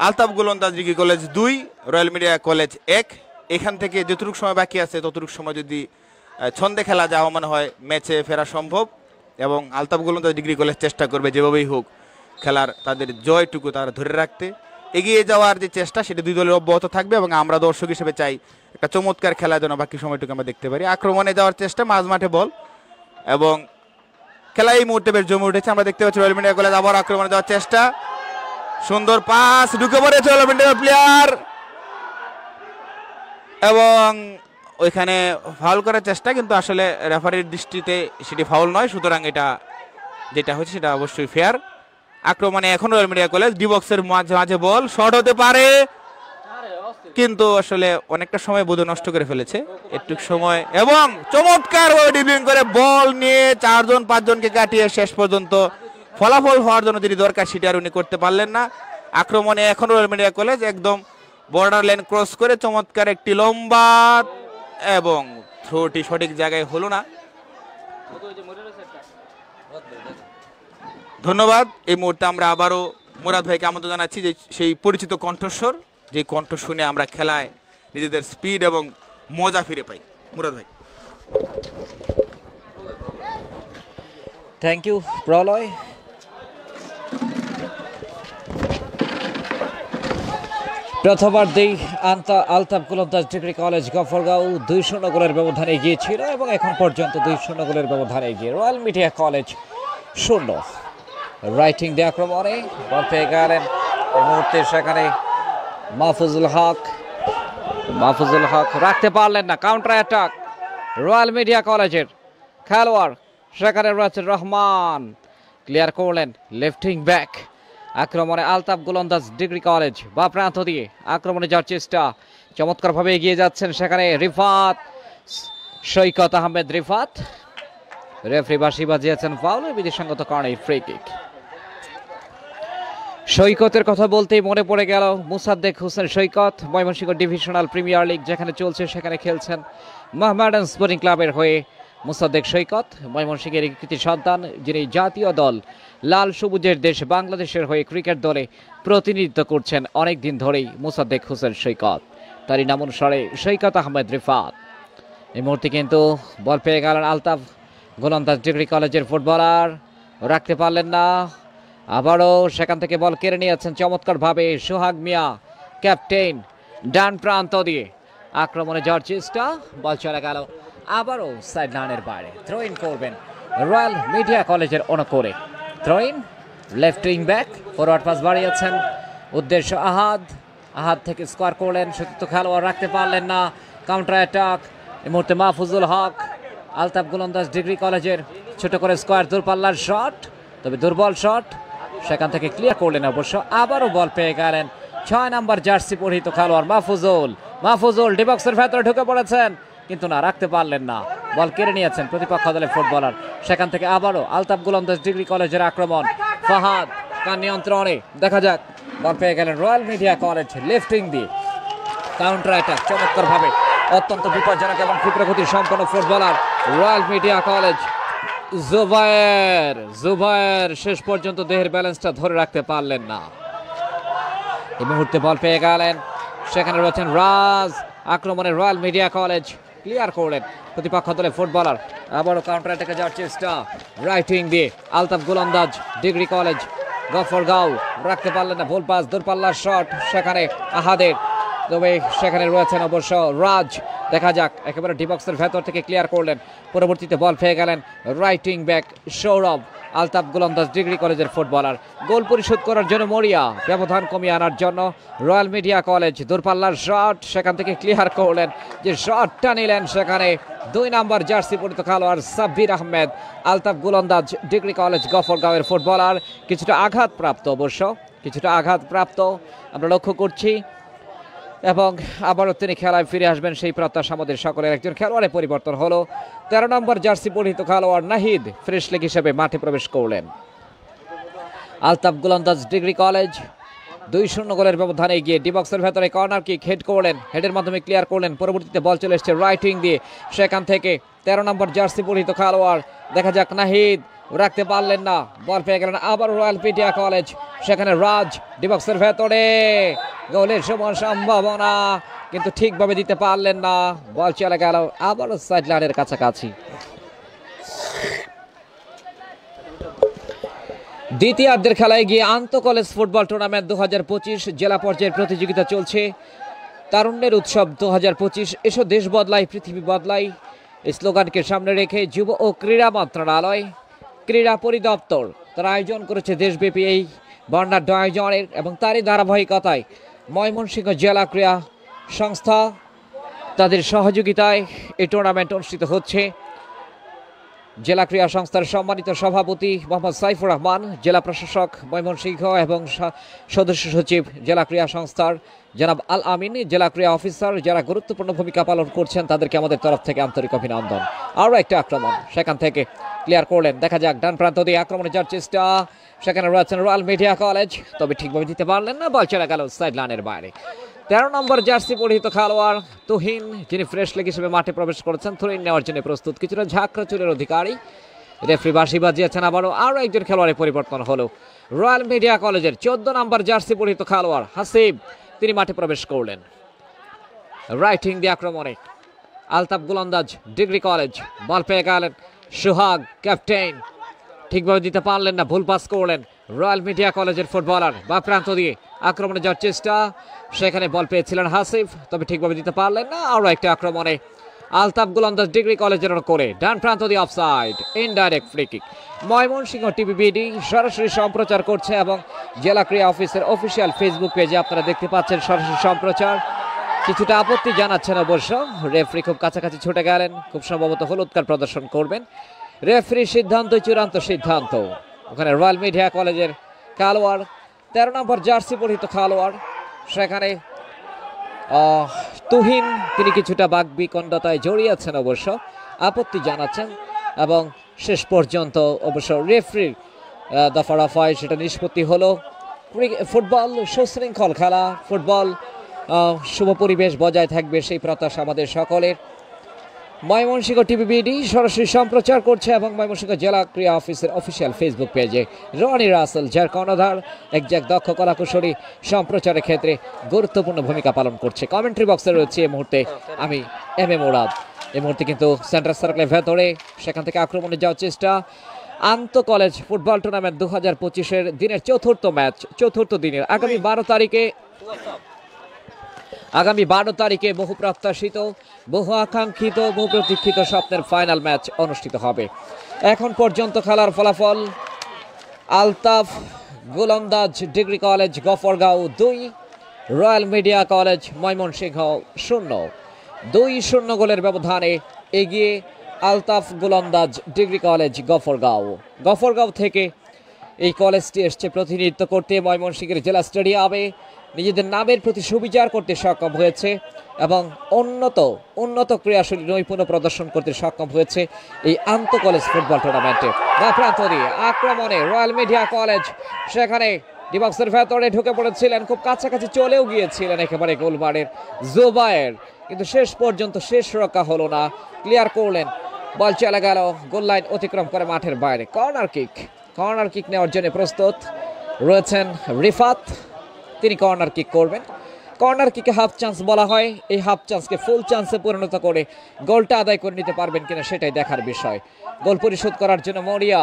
Speaker 3: Altaf Golandaz degree college 2, royal media college 1। এখান থেকে যতটুকু সময় বাকি আছে ততটুকু সময় যদি ছন্দে খেলা যাওয়া মনে হয় ম্যাচে ফেরা সম্ভব, এবং আলতাফ গোলন্দাজ ডিগ্রি কলেজ চেষ্টা করবে যেভাবেই হোক খেলার তাদের জয়টুকু তারা ধরে রাখতে। এগিয়ে যাওয়ার যে চেষ্টা সেটা দুই দলের অব্যাহত থাকবে, এবং আমরা দর্শক হিসেবে চাই একটা চমৎকার খেলা যেন বাকি সময়টুকু আমরা দেখতে পারি। আক্রমণে যাওয়ার চেষ্টা, মাঝমাঠে বল, এবং খেলা এই মুহূর্তে বেশ জমে উঠেছে। আমরা দেখতে পাচ্ছি রয়্যাল মিডিয়া কলেজ আবার আক্রমণে যাওয়ার চেষ্টা, সুন্দর পাস, ঢুকে পড়েছে রয়্যাল মিডিয়া প্লেয়ার এবং ওইখানে ফাউল করার চেষ্টা, কিন্তু আসলে রেফারির দৃষ্টিতে সেটি ফাউল নয়, সুতরাং এটা যেটা হচ্ছে সেটা অবশ্যই ফেয়ার। আক্রমণে এখন রয়্যাল মিডিয়া কলেজ, ডি বক্সের মাঝে মাঝে বল শর্ট হতে পারে, কিন্তু আসলে অনেকটা সময় বোধ নষ্ট করে ফেলেছে একটু সময়, এবং চমৎকার ডিবলিং করে বল নিয়ে 4-5জনকে কাটিয়ে শেষ পর্যন্ত ফলাফল হওয়ার জন্য যেটি দরকার সেটি আর উনি করতে পারলেন না। আক্রমণে এখন রয়্যাল মিডিয়া কলেজ একদম বর্ডার লাইন ক্রস করে চমৎকার একটি লম্বা, এবং থ্রোটি সঠিক জায়গায় হলো না। ধন্যবাদ। এই মুহূর্তে আমরা আবারও মুরাদ ভাইকে আমন্ত্রণ জানাচ্ছি, যে সেই পরিচিত কণ্ঠস্বর, যে কণ্ঠ শুনে আমরা খেলায় নিজেদের স্পিড এবং মজা ফিরে পাই। মুরাদ ভাই।
Speaker 2: Thank you Proloy. প্রথমার্ধেই আলতাফ গোলন্দাজ ডিগ্রি কলেজ গফরগাঁও 2-0 গোলের ব্যবধানে এগিয়ে ছিল এবং এখন পর্যন্ত 2-0 গোলের ব্যবধানে এগিয়ে রয়্যাল মিডিয়া কলেজ 0। রাইটিং দিয়ে আক্রমণে বল পেয়ে গেলেন এই মুহূর্তে সেখানে মাহফুজুল হক রাখতে পারলেন না, কাউন্টার অ্যাটাক রয়্যাল মিডিয়া কলেজের খেলোয়াড়, সেখানে রয়েছে রহমান, ক্লিয়ার করলেন লেফটিং ব্যাক। আক্রমণে আলতাফ গোলন্দাজ ডিগ্রি কলেজ বা প্রান্ত দিয়ে আক্রমণে যাওয়ার চেষ্টা, চমৎকারভাবে এগিয়ে যাচ্ছেন সেখানে রিফাত, সৈকত আহমেদ রিফাত, রেফারি বাঁশি বাজিয়েছেন ফাউল, বিধিসঙ্গত কারণে ফ্রি কিক। সৈকতের কথা বলতেই মনে পড়ে গেল মুসাদ্দেক হোসেন সৈকত, ময়মনসিংহ ডিভিশনাল প্রিমিয়ার লিগ যেখানে চলছে সেখানে খেলছেন মোহামেডান স্পোর্টিং ক্লাবের হয়ে। মুসাদ্দেক সৈকত ময়মনসিংহের কৃতি সন্তান, যিনি জাতীয় দল লাল সবুজের দেশ বাংলাদেশের হয়ে ক্রিকেট দলে প্রতিনিধিত্ব করছেন অনেক দিন ধরেই মুসাদ্দেক হোসেন সৈকত, তারই নাম অনুসারে সৈকত আহমেদ রিফাত। এই মুহূর্তে কিন্তু বল পেয়ে গেলেন আলতাফ গোলন্দাজ ডিগ্রি কলেজের ফুটবলার, রাখতে পারলেন না, আবারও সেখান থেকে বল কেড়ে নিয়েছেন চমৎকারভাবে সোহাগ মিয়া ক্যাপ্টেন, ডান প্রান্ত দিয়ে আক্রমণে যাওয়ার চেষ্টা, বল চলে গেল আবারও সাইড লাইনের বাইরে। থ্রো ইন করবেন রয়্যাল মিডিয়া কলেজের অনুকূলে, throw in left wing back, forward pass বাড়িয়েছেন উদ্দেশ্য আহাদ থেকে স্কোয়ার করলেন, সতীর্থ খেলোয়াড় রাখতে পারলেন না, কাউন্টার অ্যাটাক এই মুহূর্তে মাহফুজুল হক, আলতাফ গোলন্দাজ ডিগ্রি কলেজের ছোট করে স্কোয়ার দূরপাল্লার শট, তবে দুর্বল শট, সেখান থেকে ক্লিয়ার করলেন অবশ্য। আবারও বল পেয়ে গেলেন 6 নম্বর জার্সি পরিহিত খেলোয়াড় মাহফুজুল ডিবক্সের ভেতরে ঢুকে পড়েছেন, কিন্তু না, রাখতে পারলেন না, বল কেড়ে নিয়েছেন প্রতিপক্ষ দলের ফুটবলার। সেখান থেকে আবারও আলতাফ গোলন্দাজ ডিগ্রি কলেজের আক্রমণ, ফাহাদ তার নিয়ন্ত্রণে, দেখা যাক, বল পেয়ে গেলেন রয়্যাল মিডিয়া কলেজ লেফটিং দিয়ে, কাউন্টার অ্যাটাক চমৎকারভাবে, অত্যন্ত বিপজ্জনক এবং ক্ষিপ্র গতির সম্পন্ন footballer Royal media College Zubair শেষ পর্যন্ত দেহের ব্যালেন্সটা ধরে রাখতে পারলেন না। এই মুহূর্তে বল পেয়ে গেলেন, সেখানে রয়েছেন রাজ, আক্রমণে রয়্যাল মিডিয়া কলেজ ক্লিয়ার করলেন প্রতিপক্ষ দলের ফুটবলার, আবারও কাউন্টার অ্যাটাকে যাওয়ার চেষ্টা, রাইটিং দিয়ে আলতাফ গোলন্দাজ ডিগ্রি কলেজ গফরগাঁও, রাখতে পারলেন না, ভুল পাস, দূরপাল্লার শট সেখানে আহাদের, তবে সেখানে রয়েছেন অবশ্য রাজ, দেখা যাক, একেবারে ডিবক্সের ভেতর থেকে ক্লিয়ার করলেন, পরবর্তীতে বল পেয়ে গেলেন right wing back Saurav, Altaf Golandaz degree কলেজের ফুটবলার, গোল পরিশোধ করার জন্য মরিয়া, ব্যবধান কমিয়ে আনার জন্য রয়্যাল মিডিয়া কলেজ, দূরপাল্লার শট সেখান থেকে ক্লিয়ার করলেন, যে শটটা নিলেন সেখানে 2 নম্বর জার্সি পরিহিত খেলোয়াড় সাব্বির আহমেদ, আলতাফ গোলন্দাজ ডিগ্রি কলেজ গফরগাঁওয়ের ফুটবলার, কিছুটা আঘাতপ্রাপ্ত অবশ্য, আমরা লক্ষ্য করছি, এবং আবারও তিনি খেলায় ফিরে আসবেন সেই প্রত্যাশা আমাদের সকলের। একজন খেলোয়াড়ের পরিবর্তন হলো, 13 নম্বর জার্সি পরিহিত খেলোয়াড় নাহিদ ফ্রেশ লেগ হিসেবে মাঠে প্রবেশ করলেন। আলতাফ গোলন্দাজ ডিগ্রি কলেজ 2-0 গোলের ব্যবধানে এগিয়ে, ডিবক্সের ভেতরে কর্নার কিক হেড করলেন, হেডের মাধ্যমে ক্লিয়ার করলেন, পরবর্তীতে বল চলে এসছে রাইটিং দিয়ে, সেখান থেকে 13 নম্বর জার্সি পরিহিত খেলোয়াড়, দেখা যাক, নাহিদ রাখতে পারলেন না, বল পেয়ে গেলেন আবার রয়্যাল মিডিয়া কলেজ, সেখানে রাজ ডিবক্সের ভেতরে, গোলের সমান সম্ভাবনা, কিন্তু ঠিকভাবে দিতে পারলেন না, বল চলে গেল আবারও সাইড লাইনের কাছাকাছি। দ্বিতীয়ার্ধের খেলায় গিয়ে আন্তঃ কলেজ ফুটবল টুর্নামেন্ট 2025 জেলা পর্যায়ের প্রতিযোগিতা চলছে, তারুণ্যের উৎসব 2025, এসো দেশ বদলাই পৃথিবী বদলাই, এই স্লোগানকে সামনে রেখে যুব ও ক্রীড়া মন্ত্রণালয় ক্রীড়া পরিদপ্তর তারা আয়োজন করেছে দেশব্যাপী এই বর্ণাঢ্য আয়োজনের, এবং তারই ধারাবাহিকতায় ময়মনসিংহ জেলা ক্রীড়া সংস্থা তাদের সহযোগিতায় এই টুর্নামেন্ট অনুষ্ঠিত হচ্ছে। জেলা ক্রীড়া সংস্থার সম্মানিত সভাপতি মোহাম্মদ সাইফুর রহমান, জেলা প্রশাসক ময়মনসিংহ এবং সদস্য সচিব জেলা ক্রীড়া সংস্থার জনাব আল আমিন, জেলা ক্রীড়া অফিসার যারা গুরুত্বপূর্ণ ভূমিকা পালন করছেন তাদেরকে আমাদের তরফ থেকে আন্তরিক অভিনন্দন। আরও একটা আক্রমণ সেখান থেকে ক্লিয়ার করলেন, দেখা যাক ডান প্রান্ত দিয়ে আক্রমণে যাওয়ার চেষ্টা, সেখানে রয়েছেন রয়্যাল মিডিয়া কলেজ, তবে ঠিকভাবে দিতে পারলেন না, বল চলে গেল সাইড লাইনের বাইরে। 13 নম্বর জার্সি পরিহিত খেলোয়াড় তুহিন, যিনি ফ্রেশ লেগ হিসেবে মাঠে প্রবেশ করেছেন, থ্রোইন নেওয়ার জন্য প্রস্তুত, কিছুটা ঝাঁকড়া চুলের অধিকারী। রেফারি বাঁশি বাজিয়েছেন, আরও একজন খেলোয়াড়ের পরিবর্তন হলো। রয়্যাল মিডিয়া কলেজের 14 নম্বর জার্সি পরিহিত খেলোয়াড় হাসিব, তিনি মাঠে প্রবেশ করলেন। রাইটিং দিয়ে আক্রমণে আলতাফ গোলন্দাজ ডিগ্রি কলেজ, বল পেয়ে গেলেন সোহাগ ক্যাপ্টেন, ঠিকভাবে দিতে পারলেন না, ভুল পাস করলেন রয়্যাল মিডিয়া কলেজের ফুটবলার। বা প্রান্ত দিয়ে আক্রমণে যাওয়ার চেষ্টা, সেখানে বল পেয়েছিলেন হাসিফ, তবে ঠিকভাবে দিতে পারলেন না। আরও একটা আক্রমণে আলতাফ গোলন্দাজ ডিগ্রি কলেজের করে ডান প্রান্ত দিয়ে offside, indirect free kick. Mymensingh টিভিবিডি সরাসরি সম্প্রচার করছে এবং জেলা ক্রীড়া অফিসের অফিসিয়াল ফেসবুক পেজে আপনারা দেখতে পাচ্ছেন সরাসরি সম্প্রচার। কিছুটা আপত্তি জানাচ্ছেন অবশ্য, রেফারি খুব কাছাকাছি ছুটে গেলেন, খুব সম্ভবত হলুদ কার্ড প্রদর্শন করবেন। রেফারির সিদ্ধান্ত চূড়ান্ত সিদ্ধান্ত। ওখানে রয়্যাল মিডিয়া কলেজের খেলোয়াড় 13 নম্বর জার্সি পরিহিত খেলোয়াড়, সেখানে তুহিন, তিনি কিছুটা বাকবিতণ্ডায় জড়িয়েছেন অবশ্য, আপত্তি জানাচ্ছেন এবং শেষ পর্যন্ত অবশ্য রেফারির দফারফায় সেটা নিষ্পত্তি হলো। ফুটবল সুশৃঙ্খল খেলা, ফুটবল শুভ পরিবেশ বজায় থাকবে সেই প্রত্যাশা আমাদের সকলের। ময়মনসিংহ টিভিবিডি সরাসরি সম্প্রচার করছে এবং ময়মনসিংহ জেলা ক্রীড়া অফিসের অফিসিয়াল ফেসবুক পেজে রনি রাসেল, যার কর্ণধার একজন দক্ষ কলাকুশলী, সম্প্রচারের ক্ষেত্রে গুরুত্বপূর্ণ ভূমিকা পালন করছে। কমেন্ট্রি বক্সে রয়েছে এই মুহূর্তে আমি এম মুরাদ। এই মুহূর্তে কিন্তু সেন্টার সার্কেলের ভেতরে, সেখান থেকে আক্রমণে যাওয়ার চেষ্টা। আন্ত কলেজ ফুটবল টুর্নামেন্ট 2025-এর দিনের চতুর্থ দিনের আগামী 12 তারিখে বহু প্রত্যাশিত, বহু আকাঙ্ক্ষিত, বহু প্রতীক্ষিত স্বপ্নের ফাইনাল ম্যাচ অনুষ্ঠিত হবে। এখন পর্যন্ত খেলার ফলাফল: Altaf Golandaz degree college Gafargaon 2, royal media college Mymensingh 0। 2-0 গোলের ব্যবধানে এগিয়ে আলতাফ গোলন্দাজ ডিগ্রি কলেজ গফরগাঁও থেকে এই কলেজটি এসছে প্রতিনিধিত্ব করতে ময়মনসিংহের জেলা স্টেডিয়ামে, নিজেদের নামের প্রতি সুবিচার করতে সক্ষম হয়েছে এবং উন্নত ক্রীড়াশৈলী নৈপুণ্য প্রদর্শন করতে সক্ষম হয়েছে এই আন্ত কলেজ ফুটবল টুর্নামেন্টে। বা প্রান্ত দিয়ে আক্রমণে রয়্যাল মিডিয়া কলেজ, সেখানে ডিবক্সের ভেতরে ঢুকে পড়েছিলেন, খুব কাছাকাছি চলেও গিয়েছিলেন একেবারে গোলবারের জোবায়ের, কিন্তু শেষ পর্যন্ত শেষ রক্ষা হলো না, ক্লিয়ার করলেন, বল চলে গেল গোল লাইন অতিক্রম করে মাঠের বাইরে। কর্নার কিক নেওয়ার জন্য প্রস্তুত রয়েছেন রিফাত, তিনি কর্নার কিক করবেন। কর্নার কিকে হাফ চান্স বলা হয়, এই হাফ চান্সকে ফুল চান্সে পরিণত করে গোলটা আদায় করে নিতে পারবেন কিনা সেটাই দেখার বিষয়। গোল পরিশোধ করার জন্য মরিয়া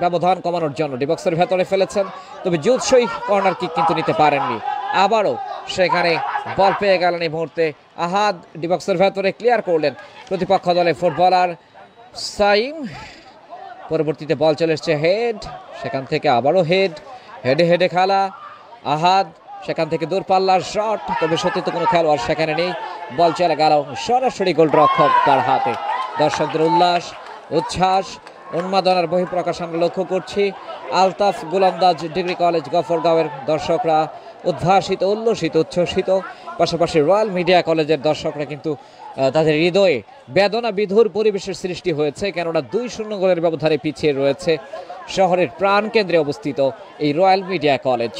Speaker 2: ব্যবধান কমানোর জন্য ডিবক্সের ভেতরে ফেলেছেন, তবে জুৎসই কর্নার কিক কিন্তু নিতে পারেননি। আবারও সেখানে বল পেয়ে গেলেন এই মুহূর্তে আহাদ, ডিবক্সের ভেতরে ক্লিয়ার করলেন প্রতিপক্ষ দলের ফুটবলার সাইম। পরবর্তীতে বল চলে এসছে হেড, সেখান থেকে আবারও হেডে খেলা। আহাদ, সেখান থেকে দূরপাল্লার শট, তবে সত্যি তো কোনো খেলোয়াড় সেখানে নেই, বল চলে গেল সরাসরি গোলরক্ষক তার হাতে। দর্শকদের উচ্ছ্বাস, উন্মাদনার বহিঃপ্রকাশ আমরা লক্ষ্য করছি। আলতাফ গোলন্দাজ ডিগ্রি কলেজ গফরগাঁওয়ের দর্শকরা উদ্ভাসিত, উল্লসিত, উচ্ছ্বসিত, পাশাপাশি রয়্যাল মিডিয়া কলেজের দর্শকরা কিন্তু তাদের হৃদয়ে বেদনা বিধুর পরিবেশের সৃষ্টি হয়েছে, কেননা 2-0 গোলের ব্যবধানে পিছিয়ে রয়েছে শহরের প্রাণকেন্দ্রে অবস্থিত এই রয়্যাল মিডিয়া কলেজ।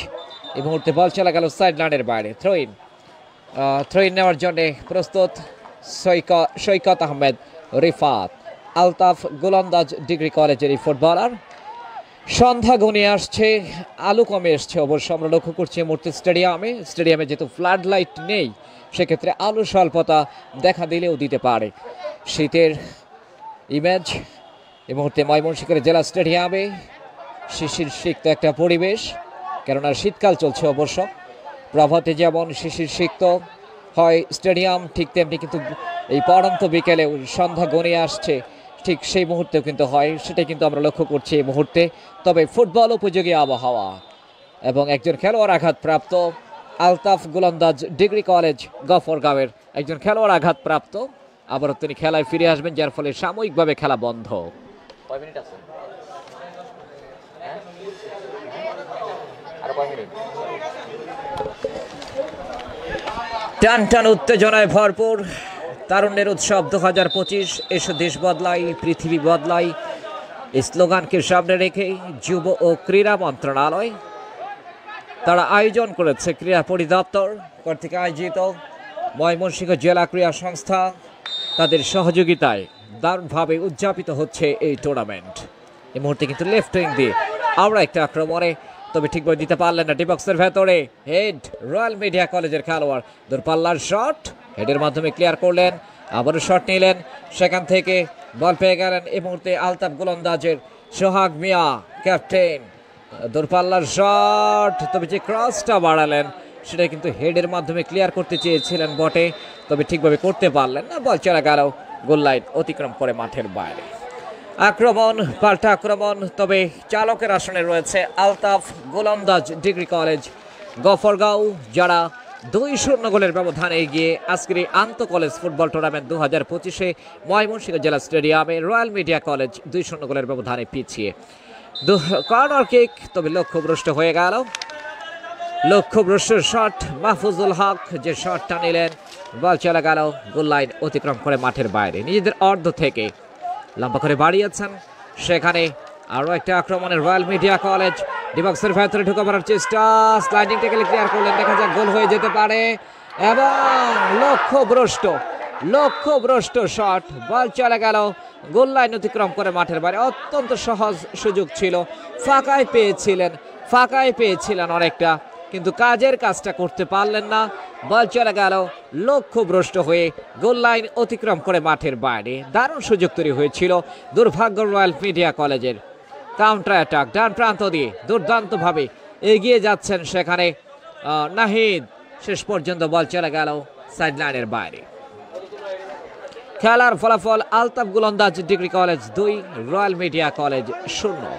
Speaker 2: এই মুহূর্তে বল চলে গেল সাইড লাইনের বাইরে, থ্রোইন নেওয়ার জন্য প্রস্তুত সৈকত আহমেদ রিফাত। আলতাফ গোলন্দাজ ডিগ্রি কলেজের এই ফুটবলার। সন্ধ্যা ঘনিয়ে আসছে, আলো কমে এসছে অবশ্য আমরা লক্ষ্য করছি এই মুহূর্তে স্টেডিয়ামে যেহেতু ফ্লাড লাইট নেই, সেক্ষেত্রে আলো স্বল্পতা দেখা দিলেও দিতে পারে। শীতের ইমেজ এই মুহূর্তে ময়মনসিংহের জেলা স্টেডিয়ামে, শিশির সিক্ত একটা পরিবেশ, কেননা শীতকাল চলছে অবশ্য। প্রভাতে যেমন শিশির সিক্ত হয় স্টেডিয়াম, ঠিক তেমনি কিন্তু এই পড়ন্ত বিকেলে সন্ধ্যা ঘনিয়ে আসছে, ঠিক সেই মুহূর্তেও কিন্তু হয়, সেটাই কিন্তু আমরা লক্ষ্য করছি এই মুহূর্তে। তবে ফুটবল উপযোগী আবহাওয়া এবং একজন খেলোয়াড় আঘাতপ্রাপ্ত, আলতাফ গোলন্দাজ ডিগ্রি কলেজ গফরগাঁওয়ের একজন খেলোয়াড় আঘাতপ্রাপ্ত, আবারও তিনি খেলায় ফিরে আসবেন, যার ফলে সাময়িকভাবে খেলা বন্ধ। টান টান উত্তেজনায় ভরপুর তারুণ্যের উৎসব 2025। এসো দেশ বদলাই, পৃথিবী বদলাই, এই স্লোগানকে সামনে রেখে যুব ও ক্রীড়া মন্ত্রণালয় তারা আয়োজন করেছে, ক্রীড়া পরিদপ্তর কর্তৃক আয়োজিত ময়মনসিংহ জেলা ক্রীড়া সংস্থা তাদের সহযোগিতায় দারুণভাবে উদযাপিত হচ্ছে এই টুর্নামেন্ট। এই মুহূর্তে কিন্তু লেফট উইং দিয়ে আমরা একটা আক্রমণে, তবে ঠিকভাবে দিতে পারলেন না, ডিবক্সের ভেতরে হেড রয়্যাল মিডিয়া কলেজের খেলোয়াড়, দূরপাল্লার শট হেডের মাধ্যমে ক্লিয়ার করলেন, আবারও শট নিলেন, সেখান থেকে বল পেয়ে গেলেন এই মুহূর্তে আলতাফ গোলন্দাজের সোহাগ মিয়া ক্যাপ্টেন, দূরপাল্লার শট, তবে যে ক্রসটা বাড়ালেন সেটা কিন্তু হেডের মাধ্যমে ক্লিয়ার করতে চেয়েছিলেন বটে, তবে ঠিকভাবে করতে পারলেন না, বল চলে গেল গোল লাইন অতিক্রম করে মাঠের বাইরে। আক্রমণ, পাল্টা আক্রমণ, তবে চালকের আসনে রয়েছে আলতাফ গোলন্দাজ ডিগ্রি কলেজ গফরগাঁও, যারা 2-0 গোলের ব্যবধানে এগিয়ে আজকের এই আন্ত কলেজ ফুটবল টুর্নামেন্ট 2025-এ ময়মনসিংহ জেলা স্টেডিয়ামে রয়্যাল মিডিয়া কলেজ 2-0 গোলের ব্যবধানে পিছিয়ে। কর্নার কিক, তবে লক্ষ্যভ্রষ্ট হয়ে গেল, লক্ষ্যভ্রষ্ট শট মাহফুজুল হক যে শটটা নিলেন, বল চলে গেল গোল লাইন অতিক্রম করে মাঠের বাইরে। নিজেদের অর্ধ থেকে লম্বা করে বাড়িয়েছেন, সেখানে আরও একটা আক্রমণের রয়্যাল মিডিয়া কলেজ, ডিবক্সের ভেতরে ঢুকে পড়ার চেষ্টা, স্লাইডিং টেকেলে ক্লিয়ার করলেন, দেখা যাক গোল হয়ে যেতে পারে, এবং লক্ষ্যভ্রষ্ট শট, বল চলে গেল গোল লাইন অতিক্রম করে মাঠের বাইরে। অত্যন্ত সহজ সুযোগ ছিল, ফাঁকায় পেয়েছিলেন অনেকটা, কিন্তু কাজের কাজটা করতে পারলেন না, বল চলে গেল লক্ষ্যভ্রষ্ট হয়ে গোল লাইন অতিক্রম করে মাঠের বাইরে। দারুণ সুযোগ তৈরি হয়েছিল, দুর্ভাগ্য রয়্যাল মিডিয়া কলেজের। কাউন্টার অ্যাটাক ডান প্রান্ত দিয়ে দুর্দান্তভাবে এগিয়ে যাচ্ছেন সেখানে নাহিদ, শেষ পর্যন্ত বল চলে গেল সাইড লাইনের বাইরে। খেলার ফলাফল Altaf Golandaz degree college 2, royal media college 0।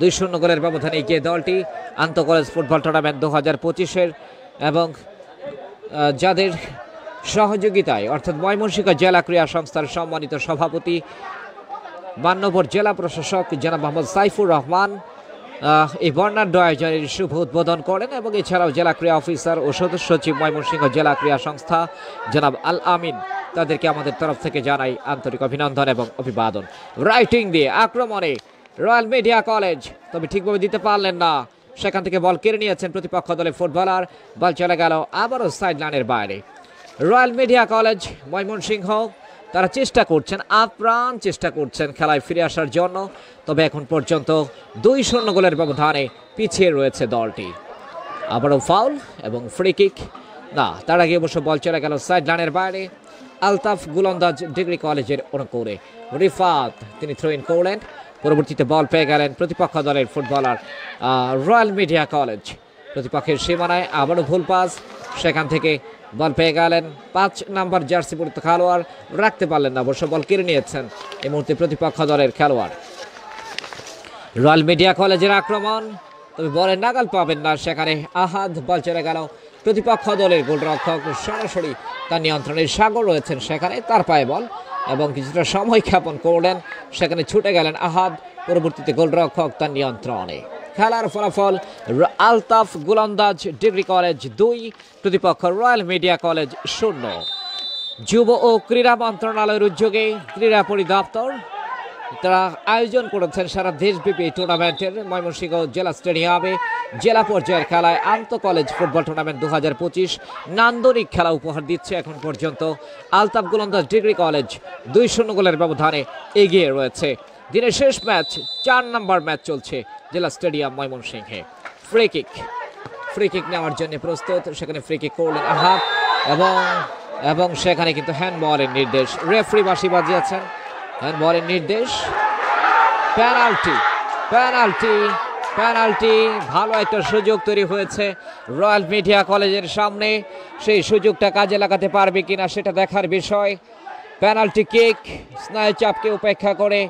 Speaker 2: 2-0 গোলের ব্যবধানে এগিয়ে দলটি আন্ত কলেজ ফুটবল টুর্নামেন্ট 2025-এর, এবং যাদের সহযোগিতায় অর্থাৎ ময়মনসিংহ জেলা ক্রীড়া সংস্থার সম্মানিত সভাপতি মান্যবর জেলা প্রশাসক জনাব মোহাম্মদ সাইফুর রহমান এই বর্ণাঢ্য আয়োজনের শুভ উদ্বোধন করেন, এবং এছাড়াও জেলা ক্রীড়া অফিসার ও সদস্য সচিব ময়মনসিংহ জেলা ক্রীড়া সংস্থা জনাব আল আমিন, তাদেরকে আমাদের তরফ থেকে জানাই আন্তরিক অভিনন্দন এবং অভিবাদন। রাইটিং দিয়ে আক্রমণে রয়্যাল মিডিয়া কলেজ, তবে ঠিকভাবে দিতে পারলেন না, সেখান থেকে বল কেড়ে নিয়েছেন প্রতিপক্ষ দলের ফুটবলার, বল চলে গেল আবারও সাইড লাইনের বাইরে। রয়্যাল মিডিয়া কলেজ ময়মনসিংহ তারা চেষ্টা করছেন, আপ্রাণ চেষ্টা করছেন খেলায় ফিরে আসার জন্য, তবে এখন পর্যন্ত 2-0 গোলের ব্যবধানে পিছিয়ে রয়েছে দলটি। আবারও ফাউল এবং ফ্রি কিক, না, তার আগে অবশ্য বল চলে গেল সাইড লাইনের বাইরে আলতাফ গোলন্দাজ ডিগ্রি কলেজের অনুকূলে। রিফাত তিনি থ্রো ইন করলেন, পরবর্তীতে বল পেয়ে গেলেন প্রতিপক্ষ দলের ফুটবলার রয়্যাল মিডিয়া কলেজ, প্রতিপক্ষের সীমানায় আবারও ভুল পাস, সেখান থেকে বল পেয়ে গেলেন 5 নাম্বার জার্সি পরিহিত খেলোয়াড়, রাখতে পারলেন না, অবশ্য বল কেড়ে নিয়েছেন এই মুহূর্তে প্রতিপক্ষ দলের খেলোয়াড়। রয়্যাল মিডিয়া কলেজের আক্রমণ, তবে বলের নাগাল পাবেন না, সেখানে আহাদ, বল চলে গেল প্রতিপক্ষ দলের গোলরক্ষক সরাসরি তার নিয়ন্ত্রণের সাগর রয়েছেন সেখানে, তার পায়ে বল, এবং কিছুটা সময় ক্ষেপণ করলেন, সেখানে ছুটে গেলেন আহাদ, পরবর্তীতে গোলরক্ষক তার নিয়ন্ত্রণে। খেলার ফলাফল আলতাফ গোলন্দাজ ডিগ্রি কলেজ 2, প্রতিপক্ষ রয়্যাল মিডিয়া কলেজ 0। যুব ও ক্রীড়া মন্ত্রণালয়ের উদ্যোগে ক্রীড়া পরিদপ্তর তারা আয়োজন করেছেন সারা দেশব্যাপী টুর্নামেন্টের ময়মনসিংহ জেলা স্টেডিয়ামে জেলা পর্যায়ের খেলায় আন্ত কলেজ ফুটবল টুর্নামেন্ট 2025 নান্দনিক খেলা উপহার দিচ্ছে। এখন পর্যন্ত আলতাফ গোলন্দাজ ডিগ্রি কলেজ 2-0 গোলের ব্যবধানে এগিয়ে রয়েছে। দিনের শেষ ম্যাচ 4 নম্বর ম্যাচ চলছে জেলা স্টেডিয়াম ময়মনসিংহে। ফ্রি কিক নেওয়ার জন্য প্রস্তুত, সেখানে ফ্রি কিক করলেন আহাব, এবং সেখানে কিন্তু হ্যান্ডবলের নির্দেশ, রেফারি বাঁশি বাজিয়েছেন, হ্যান্ডবলের নির্দেশ, পেনাল্টি। ভালো একটা সুযোগ তৈরি হয়েছে রয়্যাল মিডিয়া কলেজের সামনে, সেই সুযোগটা কাজে লাগাতে পারবে কিনা সেটা দেখার বিষয়। পেনাল্টি কিক, স্নায়ু চাপকে উপেক্ষা করে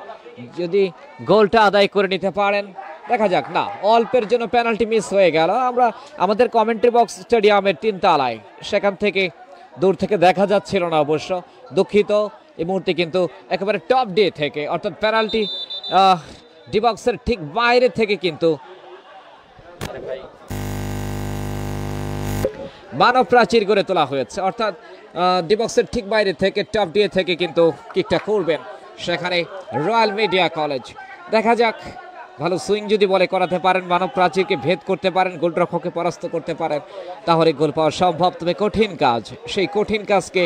Speaker 2: যদি গোলটা আদায় করে নিতে পারেন। দেখা যাক, না, অল্পের জন্য পেনাল্টি মিস হয়ে গেল। আমরা আমাদের কমেন্ট্রি বক্স স্টেডিয়ামের 3 তলায়, সেখান থেকে দূর থেকে দেখা যাচ্ছিল না অবশ্য, দুঃখিত। এই মুহূর্তে কিন্তু একেবারে টপ ডে থেকে, অর্থাৎ পেনাল্টি ডি বক্সের ঠিক বাইরে থেকে কিন্তু মানব প্রাচীর গড়ে তোলা হয়েছে, অর্থাৎ ডি বক্সের ঠিক বাইরে থেকে, টপ ডে থেকে কিন্তু কিকটা করবেন সেখানে রয়্যাল মিডিয়া কলেজ। দেখা যাক, ভালো সুইং যদি বলে করাতে পারেন, মানব প্রাচীরকে ভেদ করতে পারেন, গোলরক্ষককে পরাস্ত করতে পারেন, তাহলে গোল পাওয়া সম্ভব। তবে কঠিন কাজ, সেই কঠিন কাজকে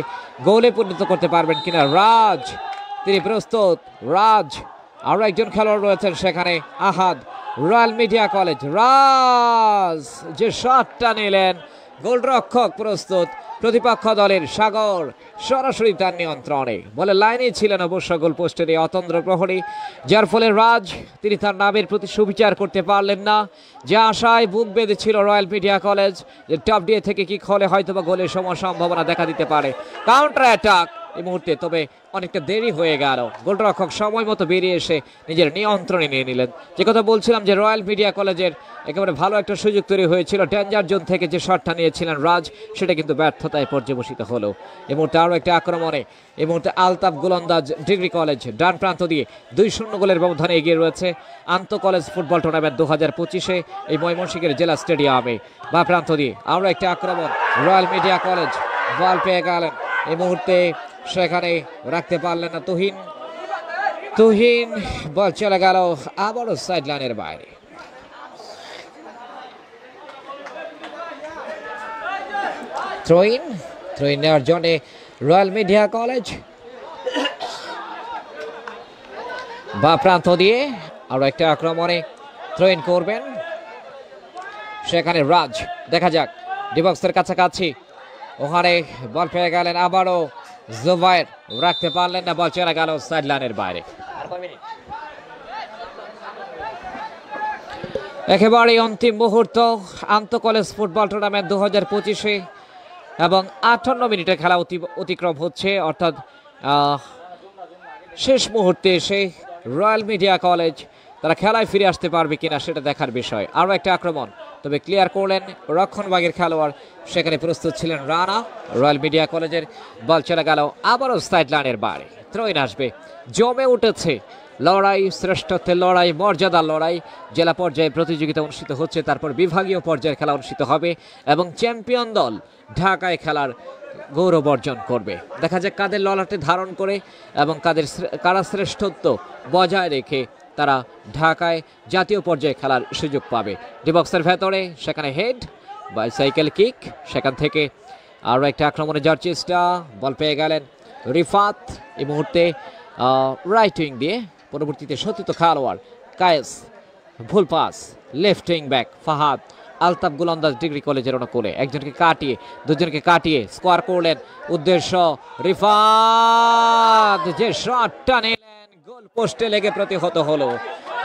Speaker 2: গোলে পরিণত করতে পারবেন কিনা। রাজ, তিনি প্রস্তুত। রাজ, আরও একজন খেলোয়াড় রয়েছেন সেখানে, আহাদ, রয়্যাল মিডিয়া কলেজ। রাজ যে শটটা নিলেন, গোলরক্ষক প্রস্তুত, প্রতিপক্ষ দলের সাগর সরাসরি তার নিয়ন্ত্রণে, বলে লাইনে ছিলেন অবশ্য গোল পোস্টের এই অতন্দ্র প্রহরী, যার ফলে রাজ তিনি তার নামের প্রতি সুবিচার করতে পারলেন না। যে আশায় বুক বেঁধেছিল রয়্যাল মিডিয়া কলেজ যে টপ ডে থেকে কি হলে হয়তোবা গোলের সম্ভাবনা দেখা দিতে পারে, কাউন্টার অ্যাটাক এই মুহূর্তে, তবে অনেকটা দেরি হয়ে গেল। গোলরক্ষক সময় মতো বেরিয়ে এসে নিজের নিয়ন্ত্রণে নিয়ে নিলেন। যে কথা বলছিলাম যে রয়্যাল মিডিয়া কলেজের একেবারে ভালো একটা সুযোগ তৈরি হয়েছিল, ডেঞ্জার জোন থেকে যে শটটা নিয়েছিলেন রাজ, সেটা কিন্তু ব্যর্থতায় পর্যবসিত হলো। এই মুহূর্তে আরও একটা আক্রমণে এই মুহূর্তে আলতাফ গোলন্দাজ ডিগ্রি কলেজ ডান প্রান্ত দিয়ে 2-0 গোলের ব্যবধানে এগিয়ে রয়েছে আন্তঃ কলেজ ফুটবল টুর্নামেন্ট 2025-এ এই ময়মনসিংহের জেলা স্টেডিয়ামে। বা প্রান্ত দিয়ে আরও একটা আক্রমণ, রয়্যাল মিডিয়া কলেজ বল পেয়ে গেলেন, এই মুহূর্তে সেখানে রাখতে পারলেন না তুহিন, বল চলে গেল আবারও সাইড লাইনের বাইরে। থ্রোইন নেওয়ার জন্য রয়্যাল মিডিয়া কলেজ বা প্রান্ত দিয়ে আরো একটা আক্রমণে থ্রোইন করবেন সেখানে রাজ। দেখা যাক, ডিবক্সের কাছাকাছি, ওখানে বল পেয়ে গেলেন আবারও জুবায়ের, রাখতে পারলেন না, বল চলে গেল সাইড লাইনের বাইরে। একেবারে অন্তিম মুহূর্ত আন্তঃ কলেজ ফুটবল টুর্নামেন্ট 2025-এ এবং 58 মিনিটে খেলা অতিক্রম হচ্ছে, অর্থাৎ শেষ মুহূর্তে এসে রয়্যাল মিডিয়া কলেজ তারা খেলায় ফিরে আসতে পারবে কিনা সেটা দেখার বিষয়। আরও একটা আক্রমণ, তবে ক্লিয়ার করলেন রক্ষণভাগের খেলোয়াড়, সেখানে প্রস্তুত ছিলেন রানা রয়্যাল মিডিয়া কলেজের, বল চলে গেল আবারও সাইড লাইনের বাইরে। থ্রোইন আসবে, জমে উঠেছে লড়াই, শ্রেষ্ঠত্বের লড়াই, মর্যাদার লড়াই। জেলা পর্যায়ে প্রতিযোগিতা অনুষ্ঠিত হচ্ছে, তারপর বিভাগীয় পর্যায়ের খেলা অনুষ্ঠিত হবে এবং চ্যাম্পিয়ন দল ঢাকায় খেলার গৌরব অর্জন করবে। দেখা যাক কাদের ললাটে ধারণ করে এবং কারা শ্রেষ্ঠত্ব বজায় রেখে তারা ঢাকায় জাতীয় পর্যায়ে খেলার সুযোগ পাবে। ডিবক্সের ভেতরে সেখানে হেড বাইসাইকেল কিক, সেখান থেকে আরও একটা আক্রমণে যাওয়ার চেষ্টা, বল পেয়ে গেলেন রিফাত এই মুহূর্তে রাইট উইং দিয়ে, পরবর্তীতে সতীর্থ খেলোয়াড় কায়েস, ভুল pass, left wing back Fahad, Altaf Golandaz degree কলেজের অনুকূলে একজনকে কাটিয়ে দুজনকে কাটিয়ে স্কোয়ার করলেন, উদ্দেশ্য রিফাত, যে শটটা নিলেন গোল পোস্টে লেগে প্রতিহত হলো।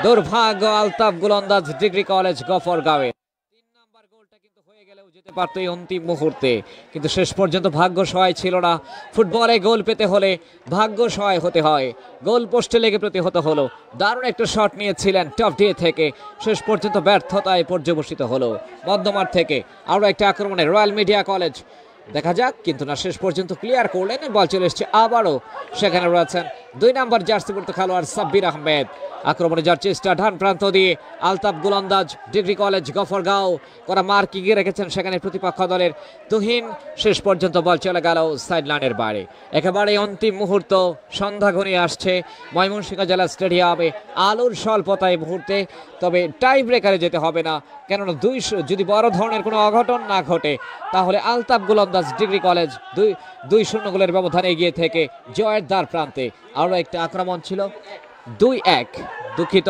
Speaker 2: দুর্ভাগ্য আলতাফ গোলন্দাজ ডিগ্রি কলেজ গফরগাঁওয়ে। 3 নম্বর গোলটা কিন্তু হয়ে গেলেও যেতে পারতো এই অন্তিম মুহূর্তে, কিন্তু শেষ পর্যন্ত ভাগ্য সহায় ছিল না। ফুটবলে গোল পেতে হলে ভাগ্য সহায় হতে হয়, গোল পোস্টে লেগে প্রতিহত হলো। দারুণ একটা শট নিয়েছিলেন টপ ডে থেকে, শেষ পর্যন্ত ব্যর্থতায় পর্যবসিত হলো। মধ্যমাঠ থেকে আরও একটা আক্রমণে রয়্যাল মিডিয়া কলেজ, দেখা যাক, কিন্তু না, শেষ পর্যন্ত ক্লিয়ার করলেন। বল চলে এসছে আবারও, সেখানে রয়েছেন 2 নম্বর জার্সিভুক্ত খেলোয়াড় সাব্বির আহমেদ। আক্রমণে যাওয়ার চেষ্টা ডান প্রান্ত দিয়ে আলতাফ গোলন্দাজ ডিগ্রি কলেজ গফরগাঁও করা মার কিগিয়ে রেখেছেন সেখানে প্রতিপক্ষ দলের তুহিন, শেষ পর্যন্ত বল চলে গেল সাইড লাইনের বাইরে। একেবারে অন্তিম মুহূর্ত, সন্ধ্যা ঘনিয়ে আসছে ময়মনসিংহ জেলা স্টেডিয়ামে, আলোর স্বল্পতায় মুহূর্তে, তবে টাই ব্রেকারে যেতে হবে না, কেননা যদি বড় ধরনের কোনো অঘটন না ঘটে তাহলে আলতাফ গোলন্দাজ ডিগ্রি কলেজ 2-0 গোলের ব্যবধানে এগিয়ে থেকে জয়ের দ্বার প্রান্তে। আরও একটা আক্রমণ ছিল 2-1, দুঃখিত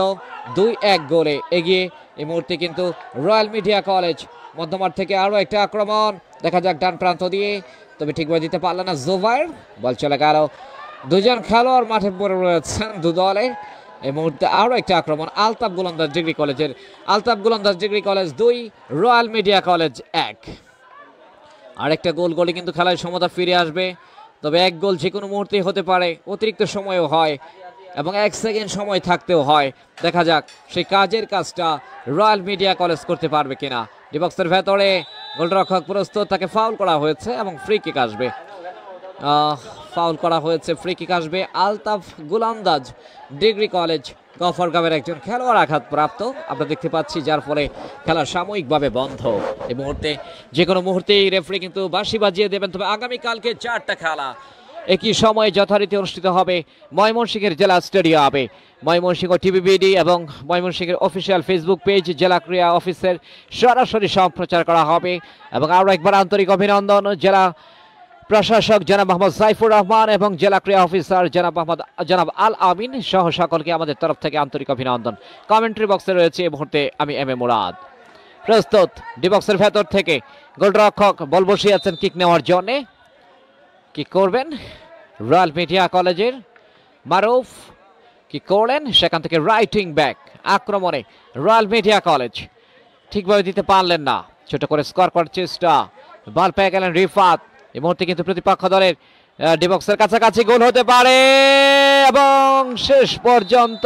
Speaker 2: 2-1 গোলে এগিয়ে এই মুহূর্তে কিন্তু রয়্যাল মিডিয়া কলেজ। মধ্যমাঠ থেকে আরও একটা আক্রমণ, দেখা যাক ডান প্রান্ত দিয়ে, তবে ঠিকভাবে দিতে পারলেন না জুবায়ের, বল চলে গেল। 2জন খেলোয়াড় মাঠে পড়ে রয়েছেন দু দলে। এই মুহূর্তে আরও একটা আক্রমণ আলতাফ গোলন্দাজ ডিগ্রি কলেজের, Altaf Golandaz degree college 2, royal media college 1। আরেকটা গোল কিন্তু খেলায় সমতা ফিরে আসবে। তবে এক গোল যে কোনো মুহূর্তে হতে পারে, অতিরিক্ত সময়ও হয় এবং 1 সেকেন্ড সময় থাকতেও হয়। দেখা যাক সেই কাজটা রয়্যাল মিডিয়া কলেজ করতে পারবে কিনা। ডি বক্সের ভেতরে গোলরক্ষক প্রস্তুত, তাকে ফাউল করা হয়েছে এবং ফ্রি কিক আসবে। ফাউল করা হয়েছে, ফ্রি কিক আসবে। আলতাফ গোলন্দাজ ডিগ্রি কলেজ গফরগাঁওয়ের একজন খেলোয়াড় আঘাতপ্রাপ্ত আমরা দেখতে পাচ্ছি, যার ফলে খেলা সাময়িকভাবে বন্ধ। এই মুহূর্তে যে কোনো মুহূর্তেই রেফারি কিন্তু বাঁশি বাজিয়ে দেবেন। তবে আগামীকালকে 4টা খেলা একই সময়ে যথারীতি অনুষ্ঠিত হবে ময়মনসিংহের জেলা স্টেডিয়ামে। ময়মনসিংহ টিভিবিডি এবং ময়মনসিংহের অফিসিয়াল ফেসবুক পেজ জেলা ক্রীড়া অফিসের সরাসরি সম্প্রচার করা হবে। এবং আরও একবার আন্তরিক অভিনন্দন জেলা প্রশাসক জনাব মোহাম্মদ সাইফুর রহমান এবং জেলা ক্রীড়া অফিসার জনাব আল আমিন সহ সকলকে আমাদের তরফ থেকে আন্তরিক অভিনন্দন। কমেন্ট্রি বক্সে রয়েছে এই মুহূর্তে আমি এম এ মুরাদ। প্রস্তুত ডি বক্সের ভেতর থেকে গোলরক্ষক বল বসিয়েছেন কিক নেওয়ার জন্য। কি করবেন রয়্যাল মিডিয়া কলেজের মারুফ, কি করলেন সেখান থেকে রাইটিং ব্যাক আক্রমণে রয়্যাল মিডিয়া কলেজ ঠিকভাবে দিতে পারলেন না, ছোট করে স্কোর করার চেষ্টা, বল পেয়ে গেলেন রিফাত। এই মুহূর্তে কিন্তু প্রতিপক্ষ দলের ডি বক্সের কাছাকাছি গোল হতে পারে এবং শেষ পর্যন্ত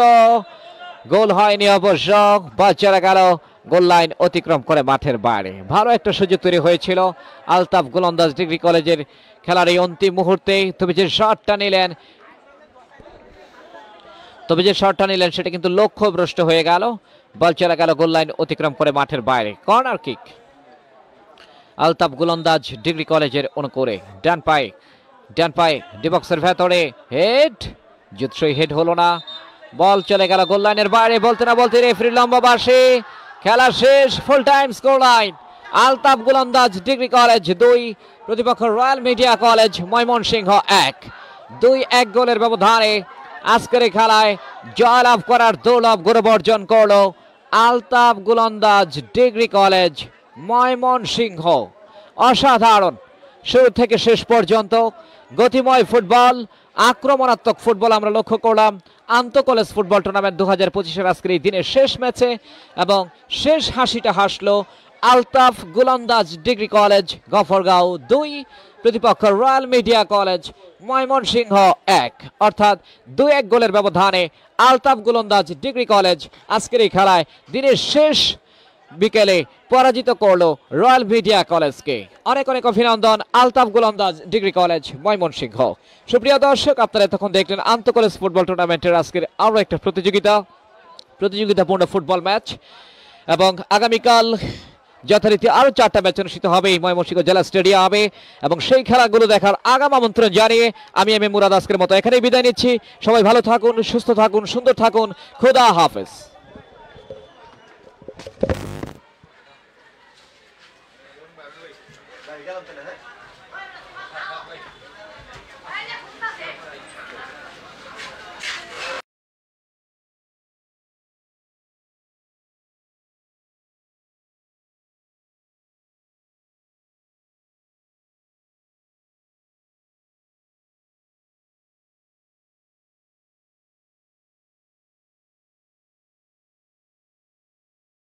Speaker 2: গোল হয়নি অবশ্য, বাচ্চারা গেল গোল লাইন অতিক্রম করে মাঠের বাইরে। ভালো একটা সুযোগ তৈরি হয়েছিল আলতাফ গোলন্দাজ ডিগ্রি কলেজের খেলার এই অন্তিম মুহূর্তে। তবে যে শটটা নিলেন সেটা কিন্তু লক্ষ্যভ্রষ্ট হয়ে গেল, বল চলে গেল গোল লাইন অতিক্রম করে মাঠের বাইরে। Corner kick Altaf Golandaz degree কলেজের অনুকূলে। ডান পায়ে ডি বক্সের ভেতরে হেড, জুৎসই হেড হলো না, বল চলে গেল গোল লাইনের বাইরে। বলতে না বলতে রেফারি লম্বা বাঁশি, খেলা শেষ, full time score line Altaf Golandaz degree college 2, প্রতিপক্ষ রয়্যাল মিডিয়া কলেজ ময়মনসিংহ 1। 2-1 গোলের ব্যবধানে আজকের এই খেলায় জয়লাভ করার দুর্লভ গৌরব অর্জন করলো আলতাফ গোলন্দাজ ডিগ্রি কলেজ ময়মনসিংহ। অসাধারণ শুরু থেকে শেষ পর্যন্ত গতিময় ফুটবল, আক্রমণাত্মক ফুটবল আমরা লক্ষ্য করলাম আন্তঃ কলেজ ফুটবল টুর্নামেন্ট 2025-এর আজকের এই দিনের শেষ ম্যাচে। এবং শেষ হাসিটা হাসলো আলতাফ গোলন্দাজ ডিগ্রি কলেজ গফরগাঁও 2, প্রতিপক্ষ রয়্যাল মিডিয়া কলেজ ময়মনসিংহ 1, অর্থাৎ 2-1 গোলের ব্যবধানে আলতাফ গোলন্দাজ ডিগ্রি কলেজ আজকের এই খেলায় দিনের শেষ বিকেলে পরাজিত করলো রয়্যাল মিডিয়া কলেজকে। অনেক অভিনন্দন আলতাফ গোলন্দাজ ডিগ্রি কলেজ ময়মনসিংহ। সুপ্রিয় দর্শক, আপনারা এতক্ষণ দেখলেন আন্তঃ কলেজ ফুটবল টুর্নামেন্টের আজকের আরও একটা প্রতিযোগিতাপূর্ণ ফুটবল ম্যাচ। এবং আগামীকাল যথারীতি আরও 4টা ম্যাচ অনুষ্ঠিত হবে এই ময়মনসিংহ জেলা স্টেডিয়ামে। এবং সেই খেলাগুলো দেখার আগাম আমন্ত্রণ জানিয়ে আমি এম এ মুরাদ আজকের মতো এখানেই বিদায় নিচ্ছি। সবাই ভালো থাকুন, সুস্থ থাকুন, সুন্দর থাকুন। খোদা হাফেজ।
Speaker 4: Gel,